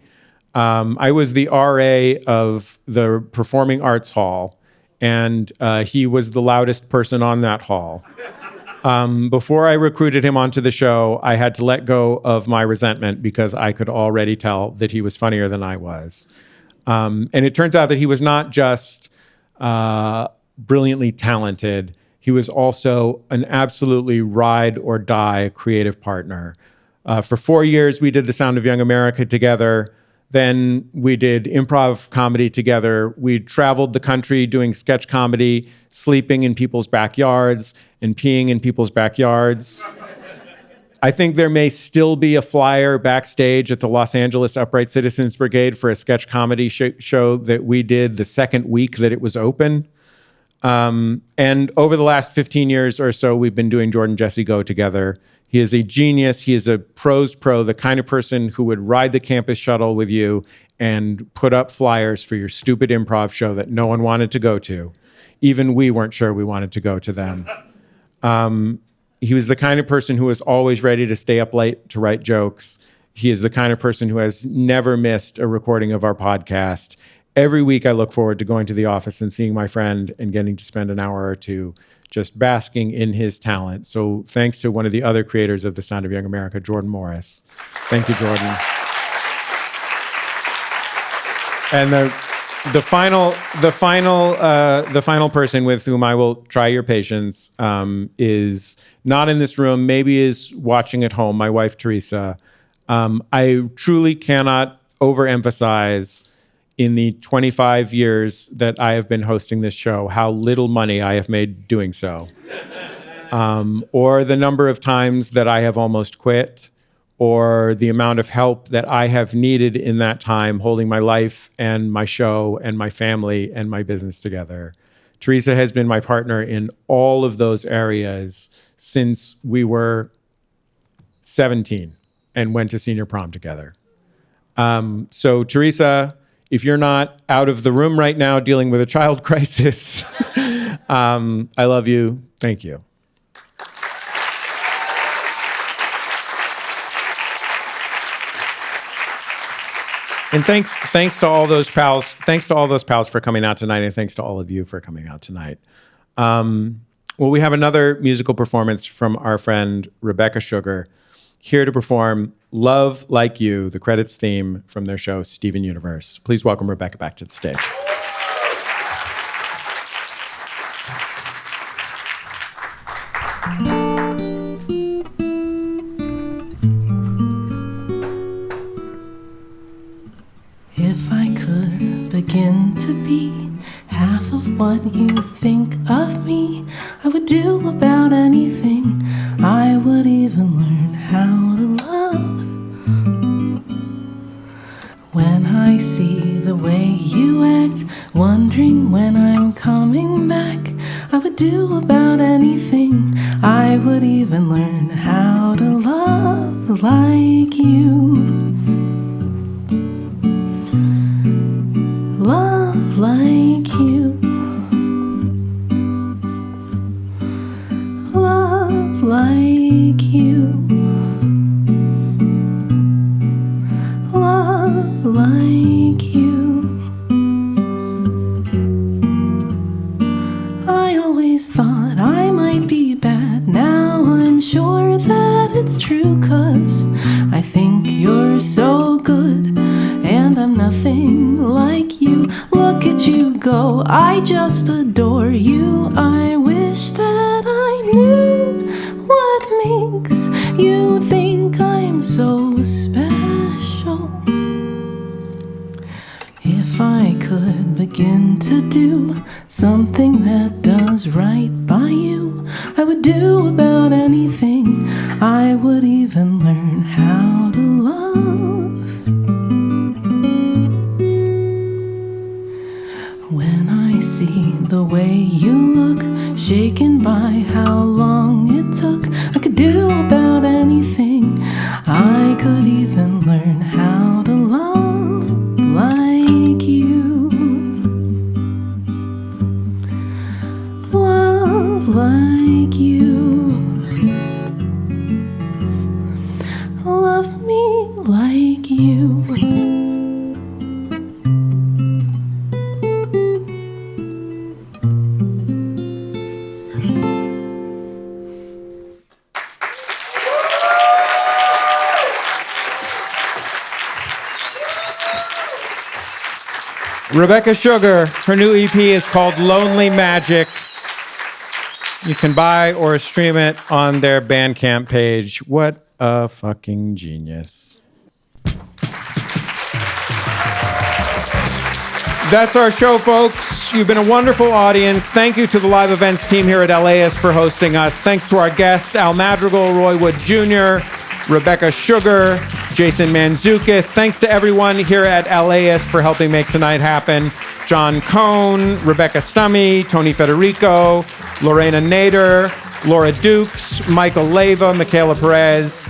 Speaker 1: I was the RA of the Performing Arts Hall, and he was the loudest person on that hall. Before I recruited him onto the show, I had to let go of my resentment because I could already tell that he was funnier than I was. And it turns out that he was not just brilliantly talented. He was also an absolutely ride or die creative partner. For 4 years, we did The Sound of Young America together. Then we did improv comedy together. We traveled the country doing sketch comedy, sleeping in people's backyards and peeing in people's backyards. I think there may still be a flyer backstage at the Los Angeles Upright Citizens Brigade for a sketch comedy show that we did the second week that it was open. And over the last 15 years or so, we've been doing Jordan Jesse Go together. He is a genius. He is a pros pro, the kind of person who would ride the campus shuttle with you and put up flyers for your stupid improv show that no one wanted to go to. Even we weren't sure we wanted to go to them. He was the kind of person who was always ready to stay up late to write jokes. He is the kind of person who has never missed a recording of our podcast. Every week I look forward to going to the office and seeing my friend and getting to spend an hour or two just basking in his talent. So thanks to one of the other creators of The Sound of Young America, Jordan Morris. Thank you, Jordan. And the final person with whom I will try your patience is not in this room, maybe is watching at home, my wife, Teresa. I truly cannot overemphasize in the 25 years that I have been hosting this show how little money I have made doing so. Or the number of times that I have almost quit, or the amount of help that I have needed in that time holding my life and my show and my family and my business together. Teresa has been my partner in all of those areas since we were 17 and went to senior prom together. So Teresa, if you're not out of the room right now dealing with a child crisis, I love you. Thank you. And thanks to all those pals. Thanks to all those pals for coming out tonight, and thanks to all of you for coming out tonight. Well, we have another musical performance from our friend Rebecca Sugar, here to perform "Love Like You," the credits theme from their show Steven Universe. Please welcome Rebecca back to the stage.
Speaker 6: If I could begin to be half of what you think of me, I would do about anything. I would even learn how to love. When I see the way you act, wondering when I'm coming back, I would do about anything. I would even learn how to love like you. Love like you. Love like you. Love like you. I always thought I might be bad. Now I'm sure that it's true, 'cause I think you're so good, and I'm nothing like you. Look at you go, I just adore you. I wish that I knew what makes you think I'm so special. If I could begin to do something that does right by you, I would do about anything. I would even learn how to love. When I see the way you look, shaken by how long it took, I could do about anything. I could even learn how to love like you. Love like you. Love me like you.
Speaker 1: Rebecca Sugar, her new EP is called Lonely Magic. You can buy or stream it on their Bandcamp page. What a fucking genius. That's our show, folks. You've been a wonderful audience. Thank you to the live events team here at LAist for hosting us. Thanks to our guests, Al Madrigal, Roy Wood Jr., Rebecca Sugar, Jason Mantzoukas. Thanks to everyone here at LAist for helping make tonight happen. John Cohn, Rebecca Stummy, Tony Federico, Lorena Nader, Laura Dukes, Michael Leva, Michaela Perez.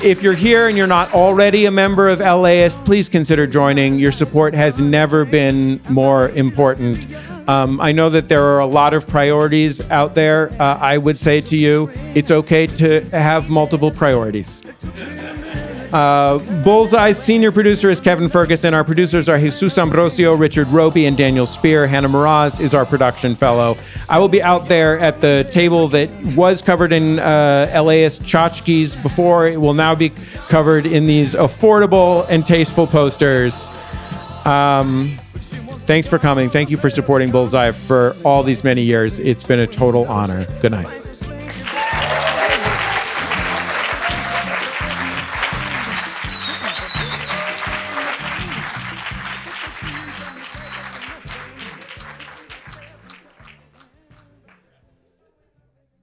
Speaker 1: If you're here and you're not already a member of LAist, please consider joining. Your support has never been more important. I know that there are a lot of priorities out there. I would say to you, it's okay to have multiple priorities. Bullseye's senior producer is Kevin Ferguson. Our producers are Jesus Ambrosio, Richard Roby, and Daniel Spear. Hannah Meraz is our production fellow. I will be out there at the table that was covered in LAist tchotchkes before. It will now be covered in these affordable and tasteful posters. Thanks for coming. Thank you for supporting Bullseye for all these many years. It's been a total honor. Good night.